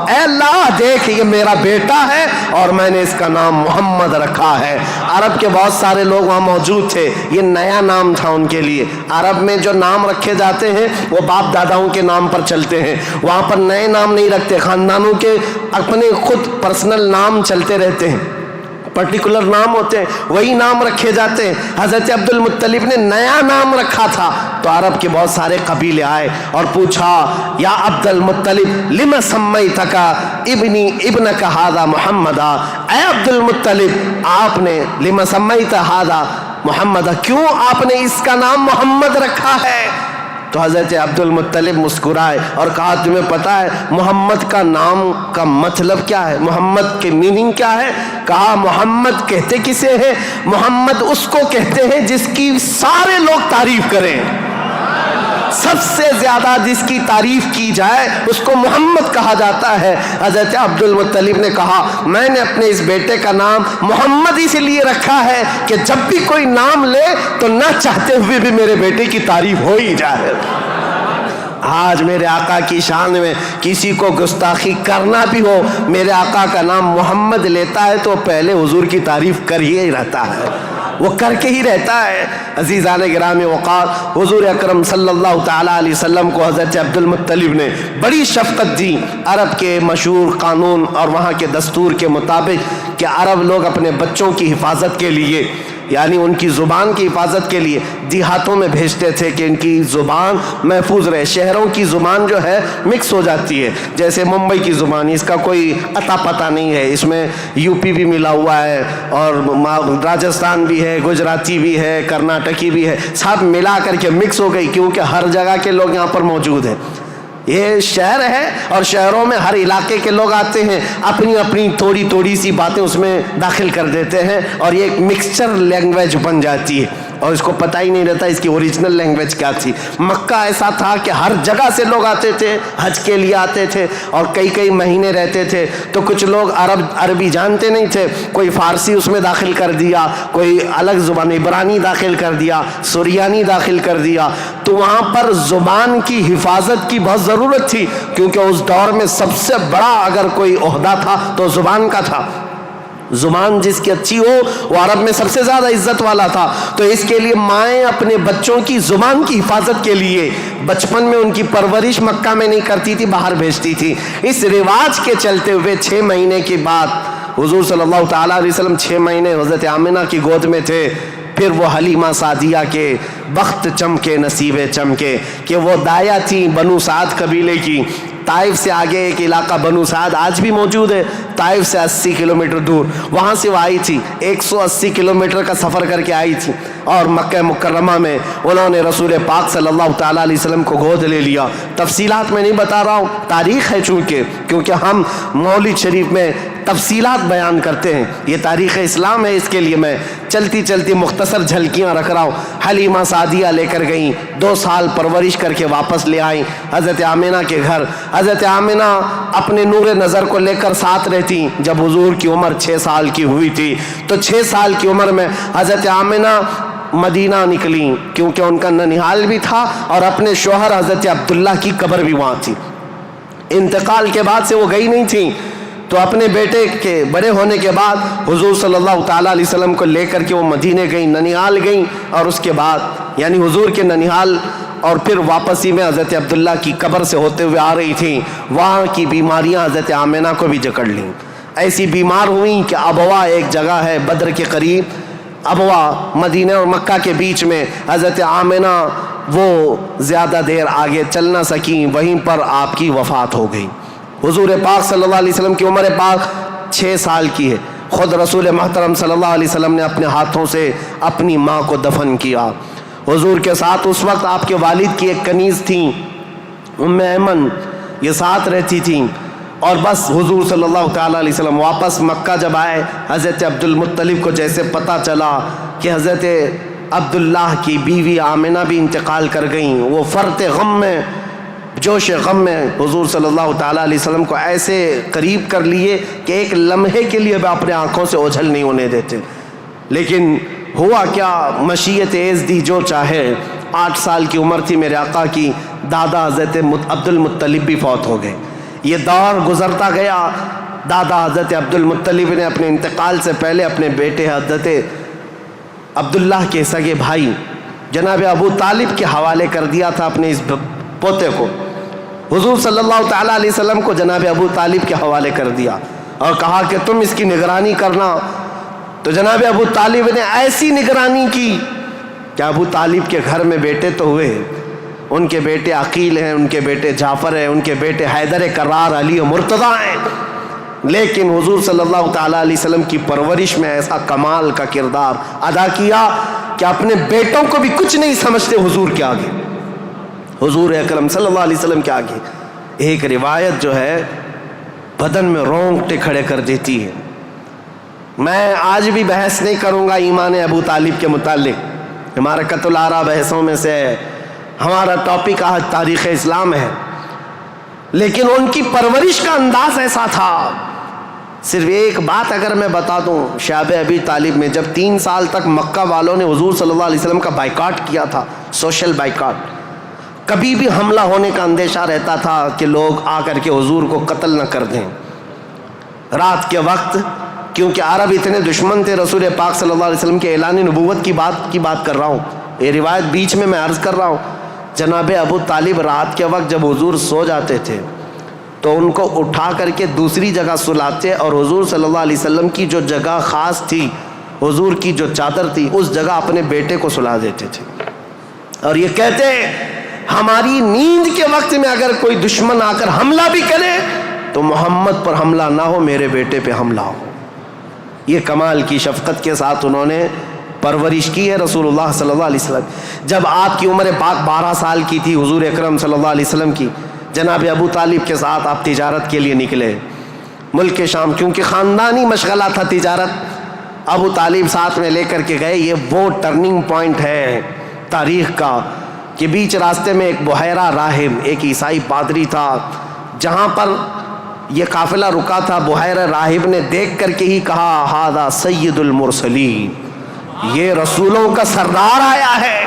اے اللہ دیکھ یہ میرا بیٹا ہے اور میں نے اس کا نام محمد رکھا ہے۔ عرب کے بہت سارے لوگ وہاں موجود تھے، یہ نیا نام تھا ان کے لیے۔ عرب میں جو نام رکھے جاتے ہیں وہ باپ داداؤں کے نام پر چلتے ہیں، وہاں پر نئے نام نہیں رکھتے، خاندانوں کے اپنے خود پرسنل نام چلتے رہتے ہیں، پرٹیکولر نام ہوتے ہیں وہی نام رکھے جاتے ہیں۔ حضرت عبد المطلب نے نیا نام رکھا تھا تو عرب کے بہت سارے قبیلے آئے اور پوچھا یا عبد المطلب لما سمیتک ابنی ابنک ھذا محمدا، اے عبد المطلب آپ نے لما سمیت ھذا محمدا، کیوں آپ نے اس کا نام محمد رکھا ہے؟ تو حضرت عبد المطلب مسکرائے اور کہا تمہیں پتہ ہے محمد کا نام کا مطلب کیا ہے، محمد کے میننگ کیا ہے؟ کہا محمد کہتے کسے ہیں؟ محمد اس کو کہتے ہیں جس کی سارے لوگ تعریف کریں، سب سے زیادہ جس کی تعریف کی جائے اس کو محمد کہا جاتا ہے۔ حضرت عبد المطلب نے کہا میں نے اپنے اس بیٹے کا نام محمد اس لیے رکھا ہے کہ جب بھی کوئی نام لے تو نہ چاہتے ہوئے بھی میرے بیٹے کی تعریف ہو ہی جائے۔ آج میرے آقا کی شان میں کسی کو گستاخی کرنا بھی ہو، میرے آقا کا نام محمد لیتا ہے تو پہلے حضور کی تعریف کر ہی رہتا ہے، وہ کر کے ہی رہتا ہے۔ عزیزان گرامی وقار، حضور اکرم صلی اللہ تعالیٰ علیہ وسلم کو حضرت عبد المطلب نے بڑی شفقت دی۔ عرب کے مشہور قانون اور وہاں کے دستور کے مطابق کہ عرب لوگ اپنے بچوں کی حفاظت کے لیے یعنی ان کی زبان کی حفاظت کے لیے دیہاتوں میں بھیجتے تھے کہ ان کی زبان محفوظ رہے۔ شہروں کی زبان جو ہے مکس ہو جاتی ہے، جیسے ممبئی کی زبان اس کا کوئی اتا پتہ نہیں ہے، اس میں یو پی بھی ملا ہوا ہے اور راجستھان بھی ہے، گجراتی بھی ہے، کرناٹکی بھی ہے، سب ملا کر کے مکس ہو گئی کیونکہ ہر جگہ کے لوگ یہاں پر موجود ہیں۔ یہ شہر ہے اور شہروں میں ہر علاقے کے لوگ آتے ہیں، اپنی اپنی تھوڑی تھوڑی سی باتیں اس میں داخل کر دیتے ہیں اور یہ ایک مکسچر لینگویج بن جاتی ہے۔ اور اس کو پتہ ہی نہیں رہتا اس کی اوریجنل لینگویج کیا تھی۔ مکہ ایسا تھا کہ ہر جگہ سے لوگ آتے تھے، حج کے لیے آتے تھے اور کئی کئی مہینے رہتے تھے، تو کچھ لوگ عربی جانتے نہیں تھے، کوئی فارسی اس میں داخل کر دیا، کوئی الگ زبان عبرانی داخل کر دیا، سریانی داخل کر دیا، تو وہاں پر زبان کی حفاظت کی بہت ضرورت تھی، کیونکہ اس دور میں سب سے بڑا اگر کوئی عہدہ تھا تو زبان کا تھا۔ زبان جس کی اچھی ہو وہ عرب میں سب سے زیادہ عزت والا تھا، تو اس کے لیے مائیں اپنے بچوں کی زبان کی حفاظت کے لیے بچپن میں ان کی پرورش مکہ میں نہیں کرتی تھی، باہر بھیجتی تھی۔ اس رواج کے چلتے ہوئے 6 مہینے کے بعد حضور صلی اللہ تعالیٰ علیہ وسلم 6 مہینے حضرت آمنہ کی گود میں تھے، پھر وہ حلیمہ سعدیہ کے بخت چمکے، نصیبے چمکے کہ وہ دایا تھیں بنو سعد قبیلے کی۔ طائف سے آگے ایک علاقہ بنو سعد آج بھی موجود ہے، طائف سے 80 کلومیٹر دور، وہاں سے وہ آئی تھی، 180 کلومیٹر کا سفر کر کے آئی تھی، اور مکہ مکرمہ میں انہوں نے رسول پاک صلی اللہ تعالیٰ علیہ وسلم کو گود لے لیا۔ تفصیلات میں نہیں بتا رہا ہوں، تاریخ ہے کیونکہ ہم مولد شریف میں تفصیلات بیان کرتے ہیں، یہ تاریخ اسلام ہے، اس کے لیے میں چلتی چلتی مختصر جھلکیاں رکھ رہا ہوں۔ حلیمہ سعدیہ لے کر گئیں، 2 سال پرورش کر کے واپس لے آئیں حضرت آمنہ کے گھر۔ حضرت آمنہ اپنے نور نظر کو لے کر ساتھ رہتی۔ جب حضور کی عمر 6 سال کی ہوئی تھی تو 6 سال کی عمر میں حضرت آمنہ مدینہ نکلی، کیونکہ ان کا ننیحال بھی تھا اور اپنے شوہر حضرت عبداللہ کی قبر بھی وہاں تھی۔ انتقال کے بعد سے وہ گئی نہیں تھیں، تو اپنے بیٹے کے بڑے ہونے کے بعد حضور صلی اللہ تعالیٰ علیہ وسلم کو لے کر کے وہ مدینے گئیں، ننیحال گئیں، اور اس کے بعد یعنی حضور کے ننیحال اور پھر واپسی میں حضرت عبداللہ کی قبر سے ہوتے ہوئے آ رہی تھیں، وہاں کی بیماریاں حضرت آمنہ کو بھی جکڑ لیں، ایسی بیمار ہوئیں کہ ابوا ایک جگہ ہے بدر کے قریب، ابوا مدینہ اور مکہ کے بیچ میں، حضرت آمنہ وہ زیادہ دیر آگے چل نہ سکیں، وہیں پر آپ کی وفات ہو گئی۔ حضور پاک صلی اللہ علیہ وسلم کی عمر پاک 6 سال کی ہے، خود رسول محترم صلی اللہ علیہ وسلم نے اپنے ہاتھوں سے اپنی ماں کو دفن کیا۔ حضور کے ساتھ اس وقت آپ کے والد کی ایک کنیز تھیں ام ایمن، یہ ساتھ رہتی تھیں، اور بس حضور صلی اللہ تعالیٰ علیہ وسلم واپس مکہ جب آئے، حضرت عبد المطلب کو جیسے پتہ چلا کہ حضرت عبداللہ کی بیوی آمنہ بھی انتقال کر گئیں، وہ فرط غم میں، جوش غم میں حضور صلی اللہ تعالیٰ علیہ وسلم کو ایسے قریب کر لیے کہ ایک لمحے کے لیے بھی اپنے آنکھوں سے اوجھل نہیں ہونے دیتے۔ لیکن ہوا کیا، مشیت ایز دی جو چاہے، 8 سال کی عمر تھی میرے آقا کی، دادا حضرت عبد المطلب بھی فوت ہو گئے۔ یہ دور گزرتا گیا، دادا حضرت عبد المطلب نے اپنے انتقال سے پہلے اپنے بیٹے حضرت عبداللہ کے سگے بھائی جناب ابو طالب کے حوالے کر دیا تھا اپنے اس پوتے کو۔ حضور صلی اللہ تعالیٰ علیہ وسلم کو جناب ابو طالب کے حوالے کر دیا اور کہا کہ تم اس کی نگرانی کرنا۔ تو جناب ابو طالب نے ایسی نگرانی کی کہ ابو طالب کے گھر میں بیٹے تو ہوئے، ان کے بیٹے عقیل ہیں، ان کے بیٹے جعفر ہیں، ان کے بیٹے حیدر کرار، علی و مرتضیٰ ہیں، لیکن حضور صلی اللہ تعالیٰ علیہ وسلم کی پرورش میں ایسا کمال کا کردار ادا کیا کہ اپنے بیٹوں کو بھی کچھ نہیں سمجھتے حضور کے آگے، حضور اکرم صلی اللہ علیہ وسلم کے آگے۔ ایک روایت جو ہے بدن میں رونگٹے کھڑے کر دیتی ہے۔ میں آج بھی بحث نہیں کروں گا ایمان ابو طالب کے متعلق، معرکۃ الآراء بحثوں میں سے ہے، ہمارا ٹاپک آج تاریخ اسلام ہے، لیکن ان کی پرورش کا انداز ایسا تھا۔ صرف ایک بات اگر میں بتا دوں، شعب ابی طالب میں جب 3 سال تک مکہ والوں نے حضور صلی اللہ علیہ وسلم کا بائیکاٹ کیا تھا، سوشل بائیکاٹ، کبھی بھی حملہ ہونے کا اندیشہ رہتا تھا کہ لوگ آ کر کے حضور کو قتل نہ کر دیں۔ رات کے وقت، کیونکہ عرب اتنے دشمن تھے رسول پاک صلی اللہ علیہ وسلم کے اعلان نبوت کی بات کر رہا ہوں، یہ روایت بیچ میں عرض کر رہا ہوں، جناب ابو طالب رات کے وقت جب حضور سو جاتے تھے تو ان کو اٹھا کر کے دوسری جگہ سلاتے اور حضور صلی اللہ علیہ وسلم کی جو جگہ خاص تھی، حضور کی جو چادر تھی، اس جگہ اپنے بیٹے کو سلا دیتے تھے، اور یہ کہتے ہماری نیند کے وقت میں اگر کوئی دشمن آ کر حملہ بھی کرے تو محمد پر حملہ نہ ہو، میرے بیٹے پہ حملہ ہو۔ یہ کمال کی شفقت کے ساتھ انہوں نے پرورش کی ہے رسول اللہ صلی اللہ علیہ وسلم۔ جب آپ کی عمر پاک 12 سال کی تھی حضور اکرم صلی اللہ علیہ وسلم کی، جناب ابو طالب کے ساتھ آپ تجارت کے لیے نکلے ملک شام، کیونکہ خاندانی مشغلہ تھا تجارت، ابو طالب ساتھ میں لے کر کے گئے. یہ وہ ٹرننگ پوائنٹ ہے تاریخ کا کہ بیچ راستے میں ایک بحیرہ راہب، ایک عیسائی پادری تھا، جہاں پر یہ قافلہ رکا تھا. بحیرہ راہب نے دیکھ کر کے ہی کہا ھذا سید المرسلین، یہ رسولوں کا سردار آیا ہے.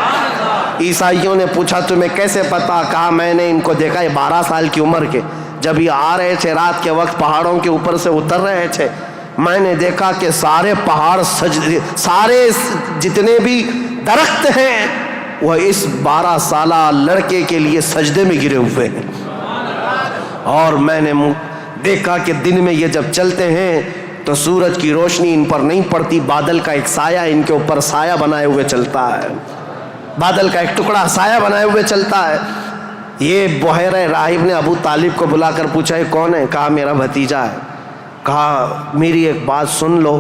عیسائیوں نے پوچھا تمہیں کیسے پتا؟ کہا میں نے ان کو دیکھا، یہ 12 سال کی عمر کے، جب یہ آ رہے تھے رات کے وقت پہاڑوں کے اوپر سے اتر رہے تھے، میں نے دیکھا کہ سارے پہاڑ سارے جتنے بھی درخت ہیں وہ اس 12 سالہ لڑکے کے لیے سجدے میں گرے ہوئے ہیں. اور میں نے دیکھا کہ دن میں یہ جب چلتے ہیں تو سورج کی روشنی ان پر نہیں پڑتی، بادل کا ایک سایہ ان کے اوپر سایہ بنائے ہوئے چلتا ہے، بادل کا ایک ٹکڑا سایہ بنائے ہوئے چلتا ہے. یہ بحیرہ راہب نے ابو طالب کو بلا کر پوچھا یہ کون ہے؟ کہا میرا بھتیجا ہے. کہا میری ایک بات سن لو،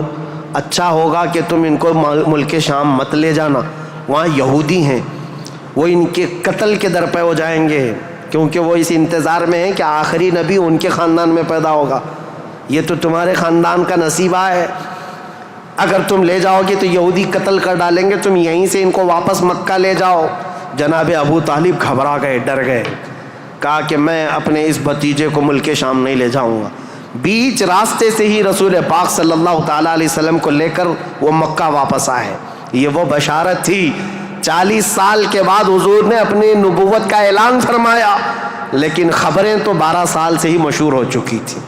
اچھا ہوگا کہ تم ان کو ملک شام مت لے جانا، وہاں یہودی ہیں، وہ ان کے قتل کے در پہ ہو جائیں گے، کیونکہ وہ اس انتظار میں ہیں کہ آخری نبی ان کے خاندان میں پیدا ہوگا. یہ تو تمہارے خاندان کا نصیبہ ہے، اگر تم لے جاؤ گے تو یہودی قتل کر ڈالیں گے، تم یہیں سے ان کو واپس مکہ لے جاؤ. جناب ابو طالب گھبرا گئے، ڈر گئے. کہا کہ میں اپنے اس بھتیجے کو ملک شام نہیں لے جاؤں گا. بیچ راستے سے ہی رسول پاک صلی اللہ تعالیٰ علیہ وسلم کو لے کر وہ مکہ واپس آئے. یہ وہ بشارت تھی، 40 سال کے بعد حضور نے اپنی نبوت کا اعلان فرمایا، لیکن خبریں تو 12 سال سے ہی مشہور ہو چکی تھیں،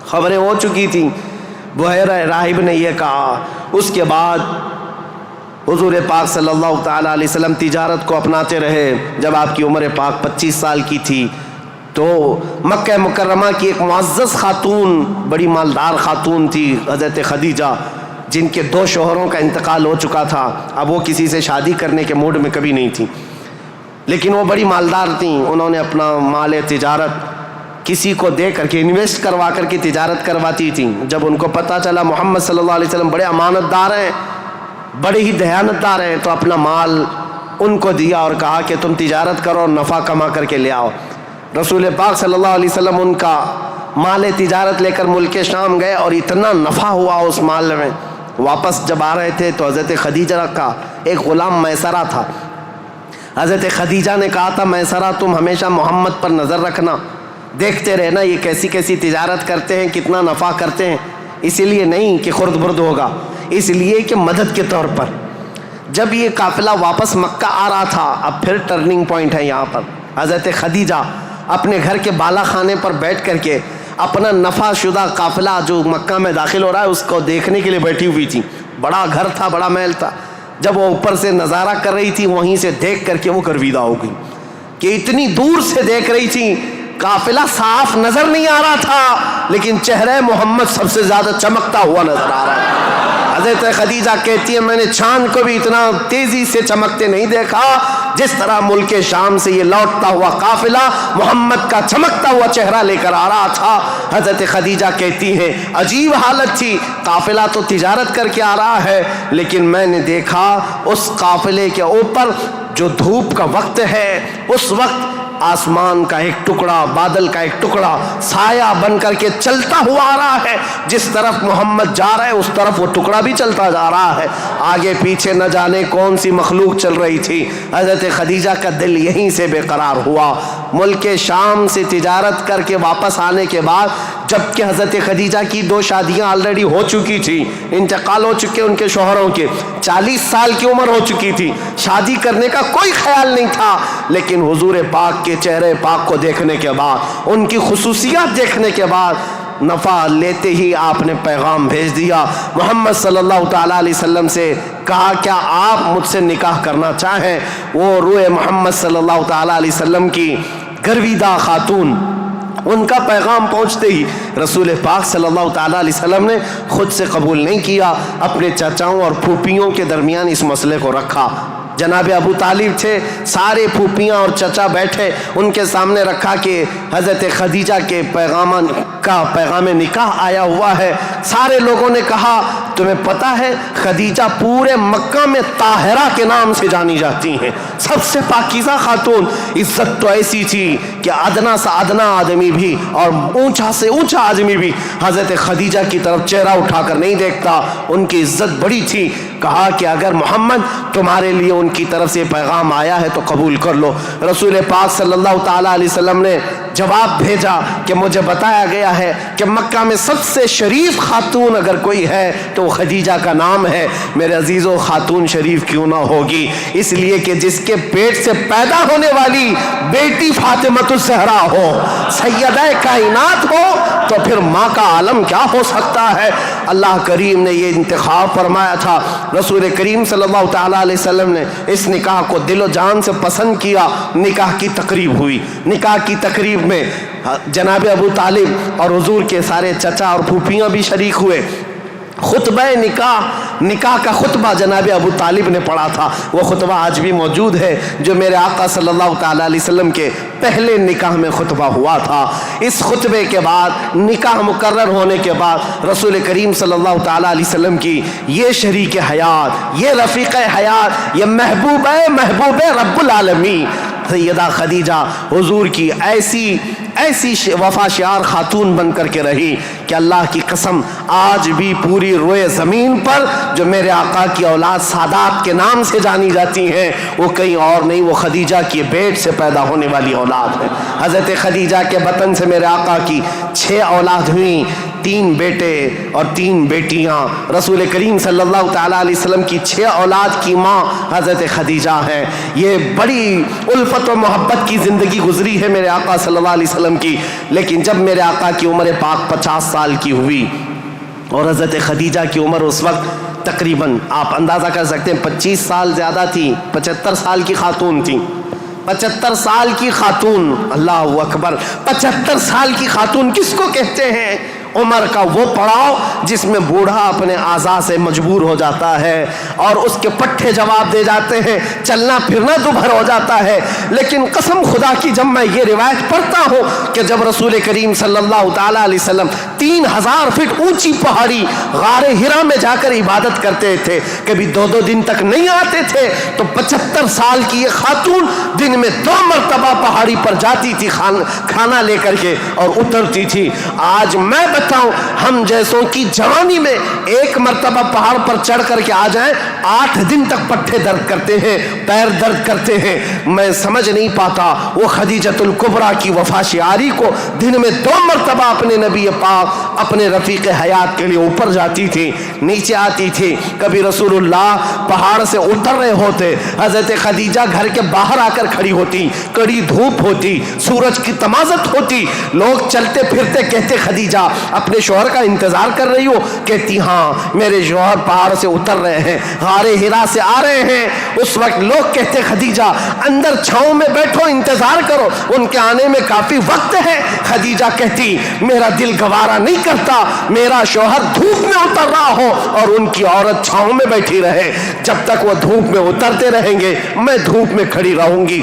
خبریں ہو چکی تھیں. بحیرہ راہب نے یہ کہا. اس کے بعد حضور پاک صلی اللہ تعالیٰ علیہ وسلم تجارت کو اپناتے رہے. جب آپ کی عمر پاک 25 سال کی تھی تو مکہ مکرمہ کی ایک معزز خاتون، بڑی مالدار خاتون تھی، حضرت خدیجہ، جن کے 2 شوہروں کا انتقال ہو چکا تھا. اب وہ کسی سے شادی کرنے کے موڈ میں کبھی نہیں تھیں، لیکن وہ بڑی مالدار تھیں. انہوں نے اپنا مال تجارت کسی کو دے کر کے انویسٹ کروا کر کے تجارت کرواتی تھیں. جب ان کو پتہ چلا محمد صلی اللہ علیہ وسلم بڑے امانت دار ہیں، بڑے ہی دیانت دار ہیں، تو اپنا مال ان کو دیا اور کہا کہ تم تجارت کرو اور نفع کما کر کے لے آؤ. رسول پاک صلی اللہ علیہ وسلم ان کا مال تجارت لے کر ملک شام گئے اور اتنا نفع ہوا اس مال میں. واپس جب آ رہے تھے تو حضرت خدیجہ کا ایک غلام میسرہ تھا. حضرت خدیجہ نے کہا تھا میسرہ تم ہمیشہ محمد پر نظر رکھنا، دیکھتے رہنا یہ کیسی کیسی تجارت کرتے ہیں، کتنا نفع کرتے ہیں. اسی لیے نہیں کہ خرد برد ہوگا، اس لیے کہ مدد کے طور پر. جب یہ قافلہ واپس مکہ آ رہا تھا، اب پھر ٹرننگ پوائنٹ ہے یہاں پر. حضرت خدیجہ اپنے گھر کے بالا خانے پر بیٹھ کر کے اپنا نفع شدہ قافلہ جو مکہ میں داخل ہو رہا ہے اس کو دیکھنے کے لیے بیٹھی ہوئی تھی. بڑا گھر تھا، بڑا محل تھا. جب وہ اوپر سے نظارہ کر رہی تھی، وہیں سے دیکھ کر کے وہ گرویدہ ہو گئی کہ اتنی دور سے دیکھ رہی تھی، قافلہ صاف نظر نہیں آ رہا تھا، لیکن چہرہ محمد سب سے زیادہ چمکتا ہوا نظر آ رہا ہے. حضرت خدیجہ کہتی ہے میں نے چاند کو بھی اتنا تیزی سے چمکتے نہیں دیکھا جس طرح ملک شام سے یہ لوٹتا ہوا قافلہ محمد کا چمکتا ہوا چہرہ لے کر آ رہا تھا. حضرت خدیجہ کہتی ہیں عجیب حالت تھی، قافلہ تو تجارت کر کے آ رہا ہے، لیکن میں نے دیکھا اس قافلے کے اوپر جو دھوپ کا وقت ہے اس وقت آسمان کا ایک ٹکڑا، بادل کا ایک ٹکڑا سایہ بن کر کے چلتا ہوا آ رہا ہے. جس طرف محمد جا رہا ہے اس طرف وہ ٹکڑا بھی چلتا جا رہا ہے. آگے پیچھے نہ جانے کون سی مخلوق چل رہی تھی. حضرت خدیجہ کا دل یہیں سے بے قرار ہوا. ملک شام سے تجارت کر کے واپس آنے کے بعد، جبکہ حضرت خدیجہ کی 2 شادیاں آلریڈی ہو چکی تھی، انتقال ہو چکے ان کے شوہروں کے، 40 سال کی عمر ہو چکی تھی، شادی کرنے کا کوئی خیال نہیں تھا. لیکن حضور پاک کے چہرے پاک کو دیکھنے کے بعد، ان کی خصوصیات دیکھنے کے بعد، نفع لیتے ہی آپ نے پیغام بھیج دیا محمد صلی اللہ تعالیٰ علیہ وسلم سے. کہا کیا آپ مجھ سے نکاح کرنا چاہیں؟ وہ روح محمد صلی اللہ تعالیٰ علیہ وسلم کی گرویدہ خاتون، ان کا پیغام پہنچتے ہی رسول پاک صلی اللہ تعالیٰ علیہ وسلم نے خود سے قبول نہیں کیا، اپنے چچاؤں اور پھوپھیوں کے درمیان اس مسئلے کو رکھا. جناب ابو طالب تھے، سارے پھوپھیاں اور چچا بیٹھے، ان کے سامنے رکھا کہ حضرت خدیجہ کے پیغام نکاح آیا ہوا ہے. سارے لوگوں نے کہا تمہیں پتہ ہے خدیجہ پورے مکہ میں طاہرہ کے نام سے جانی جاتی ہیں، سب سے پاکیزہ خاتون۔ عزت تو ایسی تھی کہ ادنا سے ادنا آدمی بھی اور اونچا سے اونچا آدمی بھی حضرت خدیجہ کی طرف چہرہ اٹھا کر نہیں دیکھتا، ان کی عزت بڑی تھی۔ کہا کہ اگر محمد تمہارے لیے ان کی طرف سے پیغام آیا ہے تو قبول کر لو۔ رسول پاک صلی اللہ تعالیٰ علیہ وسلم نے جواب بھیجا کہ مجھے بتایا گیا ہے کہ مکہ میں سب سے شریف خاتون اگر کوئی ہے تو وہ خدیجہ کا نام ہے۔ میرے عزیزو، خاتون شریف کیوں نہ ہوگی؟ اس لیے کہ جس کے پیٹ سے پیدا ہونے والی بیٹی فاطمہ الزہرا ہو، سیدہ کائنات ہو، تو پھر ماں کا عالم کیا ہو سکتا ہے؟ اللہ کریم نے یہ انتخاب فرمایا تھا۔ رسول کریم صلی اللہ تعالیٰ علیہ وسلم نے اس نکاح کو دل و جان سے پسند کیا۔ نکاح کی تقریب ہوئی۔ نکاح کی تقریب میں جناب ابو طالب اور حضور کے سارے چچا اور پھوپھیاں بھی شریک ہوئے۔ خطبہ نکاح کا خطبہ جناب ابو طالب نے پڑھا تھا۔ وہ خطبہ آج بھی موجود ہے جو میرے آقا صلی اللہ تعالیٰ علیہ وسلم کے پہلے نکاح میں خطبہ ہوا تھا۔ اس خطبے کے بعد نکاح مقرر ہونے کے بعد رسول کریم صلی اللہ تعالیٰ علیہ وسلم کی یہ شریک حیات، یہ رفیق حیات، یہ محبوب رب العالمین سیدہ خدیجہ حضور کی ایسی وفا شعار خاتون بن کر کے رہی کہ اللہ کی قسم آج بھی پوری روئے زمین پر جو میرے آقا کی اولاد سادات کے نام سے جانی جاتی ہیں وہ کہیں اور نہیں، وہ خدیجہ کی بیٹ سے پیدا ہونے والی اولاد ہے۔ حضرت خدیجہ کے بطن سے میرے آقا کی 6 اولاد ہوئیں، 3 بیٹے اور 3 بیٹیاں۔ رسول کریم صلی اللہ تعالیٰ علیہ وسلم کی 6 اولاد کی ماں حضرت خدیجہ ہیں۔ یہ بڑی الفت و محبت کی زندگی گزری ہے میرے آقا صلی اللہ علیہ وسلم کی، لیکن جب میرے آقا کی عمر پاک 50 سال کی ہوئی اور حضرت خدیجہ کی عمر اس وقت تقریباً آپ اندازہ کر سکتے ہیں 25 سال زیادہ تھی، 75 سال کی خاتون تھی۔ 75 سال کی خاتون، اللہ اکبر، 75 سال کی خاتون کس کو کہتے ہیں؟ عمر کا وہ پڑاؤ جس میں بوڑھا اپنے اعضاء سے مجبور ہو جاتا ہے اور اس کے پٹھے جواب دے جاتے ہیں، چلنا پھرنا دوبھر ہو جاتا ہے۔ لیکن قسم خدا کی جب میں یہ روایت پڑھتا ہوں کہ جب رسول کریم صلی اللہ تعالیٰ علیہ وسلم 3000 فٹ اونچی پہاڑی غار ہرا میں جا کر عبادت کرتے تھے، کبھی 2 دن تک نہیں آتے تھے، تو 75 سال کی یہ خاتون دن میں 2 مرتبہ پہاڑی پر جاتی تھی کھانا لے کر کے اور اترتی تھی۔ آج میں بتاؤں ہم جیسوں کی جوانی میں 1 مرتبہ پہاڑ پر چڑھ کر کے آ جائیں 8 دن تک پٹھے درد کرتے ہیں، پیر درد کرتے ہیں۔ میں سمجھ نہیں پاتا وہ خدیجۃ الکبریٰ کی وفا شعاری کو دن میں 2 مرتبہ اپنے نبی پاک اپنے رفیق حیات کے لیے اوپر جاتی تھی، نیچے آتی تھی۔ کبھی رسول اللہ پہاڑ سے اتر رہے ہوتے، حضرت خدیجہ گھر کے باہر آ کر کھڑی ہوتی، کڑی دھوپ ہوتی، سورج کی تمازت ہوتی، لوگ چلتے پھرتے کہتے خدیجہ اپنے شوہر کا انتظار کر رہی ہو؟ کہتی ہاں میرے شوہر پہاڑ سے اتر رہے ہیں، غار ہرا سے آ رہے ہیں۔ اس وقت لوگ کہتے خدیجہ اندر چھاؤں میں بیٹھو، انتظار کرو، ان کے آنے میں کافی وقت ہے۔ خدیجہ کہتی میرا دل گوارا نہیں کرتا میرا شوہر دھوپ میں اتر رہا ہو اور ان کی عورت چھاؤں میں بیٹھی رہے، جب تک وہ دھوپ میں اترتے رہیں گے میں دھوپ میں کھڑی رہوں گی۔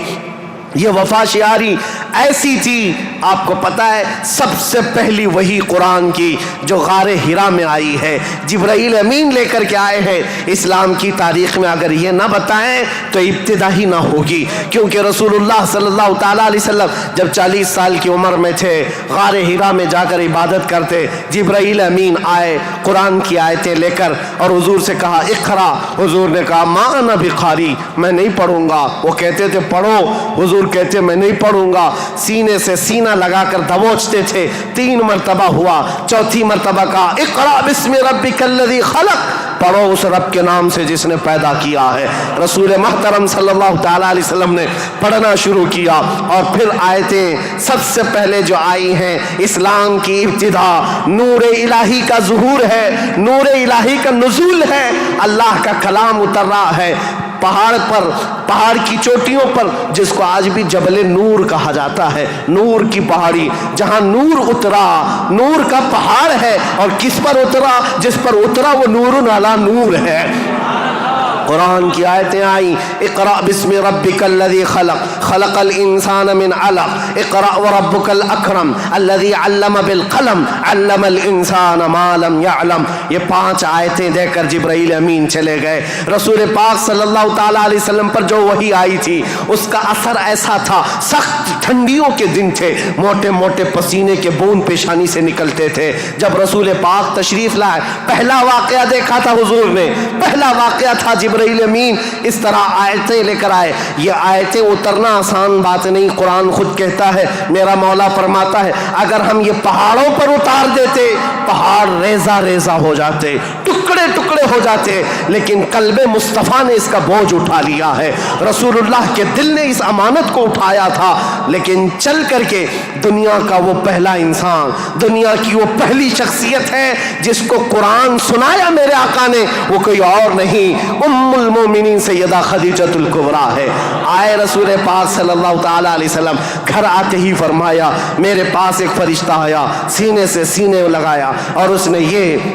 یہ وفا شعاری ایسی تھی، آپ کو پتا ہے سب سے پہلی وہی قرآن کی جو غار ہرا میں آئی ہے، جبرائیل امین لے کر کے آئے ہیں۔ اسلام کی تاریخ میں اگر یہ نہ بتائیں تو ابتدا ہی نہ ہوگی، کیونکہ رسول اللہ صلی اللہ تعالیٰ علیہ وسلم جب 40 سال کی عمر میں تھے، غار ہرا میں جا کر عبادت کرتے، جبرائیل امین آئے قرآن کی آیتیں لے کر اور حضور سے کہا اقرا، حضور نے کہا ما انا بقاری، میں نہیں پڑھوں گا۔ وہ کہتے تھے پڑھو، حضور کہتے میں نہیں پڑھوں گا، سینے سے سینہ لگا کر دبوچتے تھے۔ 3 مرتبہ ہوا، 4تھی مرتبہ کہا اقرا بسم ربک الذی خلق، پڑھو اس رب کے نام سے جس نے پیدا کیا ہے۔ رسول محترم صلی اللہ تعالیٰ علیہ وسلم نے پڑھنا شروع کیا اور پھر آیتیں سب سے پہلے جو آئی ہیں، اسلام کی ابتدا نور الہی کا ظہور ہے، نور الہی کا نزول ہے، اللہ کا کلام اتر رہا ہے پہاڑ پر، پہاڑ کی چوٹیوں پر، جس کو آج بھی جبل نور کہا جاتا ہے، نور کی پہاڑی، جہاں نور اترا، نور کا پہاڑ ہے، اور کس پر اترا؟ جس پر اترا وہ نور علی نور ہے۔ قرآن کی آیتیں آئیں، اقرأ بسم ربک الذی خلق خلق الانسان من علق اقرأ وربک الاکرم الذی علم بالقلم علم الانسان ما لم يعلم. یہ 5 آیتیں دے کر جبرائیل امین چلے گئے. رسول پاک صلی اللہ تعالیٰ علیہ وسلم پر جو وحی آئی تھی اس کا اثر ایسا تھا، سخت ٹھنڈیوں کے دن تھے، موٹے موٹے پسینے کے بوند پیشانی سے نکلتے تھے. جب رسول پاک تشریف لائے پہلا واقعہ دیکھا تھا حضور نے، پہلا واقعہ تھا جبرائیل امین اس طرح آیتیں لے کر آئے. یہ آیتیں اترنا آسان بات نہیں. قرآن خود کہتا ہے، میرا مولا فرماتا ہے اگر ہم یہ پہاڑوں پر اتار دیتے پہاڑ ریزہ ریزہ ہو جاتے، ٹکڑے ٹکڑے ہو جاتے، لیکن قلب مصطفیٰ نے اس کا بوجھ اٹھا لیا ہے. رسول اللہ کے دل نے اس امانت کو اٹھایا تھا، لیکن چل کر کے دنیا کا وہ پہلا انسان، دنیا کی وہ پہلی شخصیت ہے جس کو قرآن سنایا میرے آقا نے، وہ کوئی اور نہیں، ام المومنین سیدہ خدیجۃ الکبریٰ ہے. آئے رسول پاک صلی اللہ تعالیٰ علیہ وسلم، گھر آتے ہی فرمایا میرے پاس ایک فرشتہ آیا، سینے سے سینے لگایا اور اس نے یہ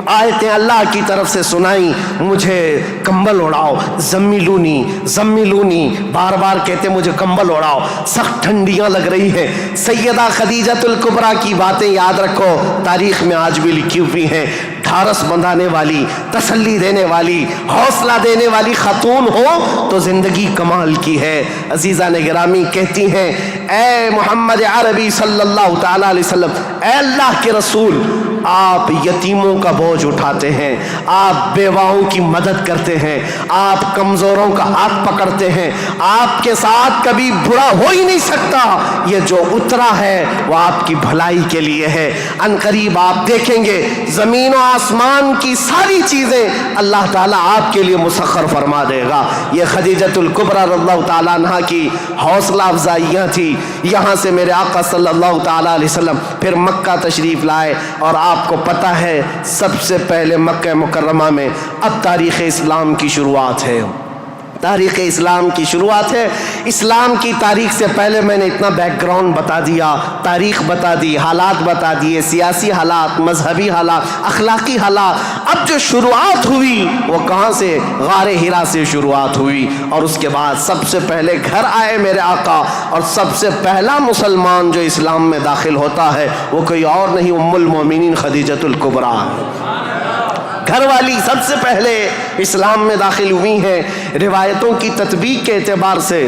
آیتیں اللہ کی طرف سے سنائی، مجھے کمبل اڑاؤ، زمیلونی زمیلونی، بار بار کہتے مجھے کمبل اڑاؤ، سخت ٹھنڈیاں لگ رہی ہیں. سیدہ خدیجۃ الکبریٰ کی باتیں یاد رکھو، تاریخ میں آج بھی لکھی ہوئی ہیں. ڈھارس بندھانے والی، تسلی دینے والی، حوصلہ دینے والی خاتون ہو تو زندگی کمال کی ہے. عزیزان گرامی کہتی ہیں اے محمد عربی صلی اللہ تعالیٰ علیہ وسلم، اے اللہ کے رسول، آپ یتیموں کا بوجھ اٹھاتے ہیں، آپ بیواؤں کی مدد کرتے ہیں، آپ کمزوروں کا ہاتھ پکڑتے ہیں، آپ کے ساتھ کبھی برا ہو ہی نہیں سکتا. یہ جو اترا ہے وہ آپ کی بھلائی کے لیے ہے. ان قریب آپ دیکھیں گے زمین و آسمان کی ساری چیزیں اللہ تعالیٰ آپ کے لیے مسخر فرما دے گا. یہ خدیجۃ الکبریٰ رضی اللہ تعالیٰ عنہ کی حوصلہ افزائیاں تھی. یہاں سے میرے آقا صلی اللہ تعالیٰ علیہ وسلم پھر مکہ تشریف لائے، اور آپ کو پتہ ہے سب سے پہلے مکہ مکرمہ میں اب تاریخ اسلام کی شروعات ہے. تاریخ اسلام کی شروعات ہے. اسلام کی تاریخ سے پہلے میں نے اتنا بیک گراؤنڈ بتا دیا، تاریخ بتا دی، حالات بتا دیے، سیاسی حالات، مذہبی حالات، اخلاقی حالات. اب جو شروعات ہوئی وہ کہاں سے؟ غار حرا سے شروعات ہوئی. اور اس کے بعد سب سے پہلے گھر آئے میرے آقا، اور سب سے پہلا مسلمان جو اسلام میں داخل ہوتا ہے وہ کوئی اور نہیں، ام المومنین خدیجۃ الکبریٰ. گھر والی سب سے پہلے اسلام میں داخل ہوئی ہیں. روایتوں کی تطبیق کے اعتبار سے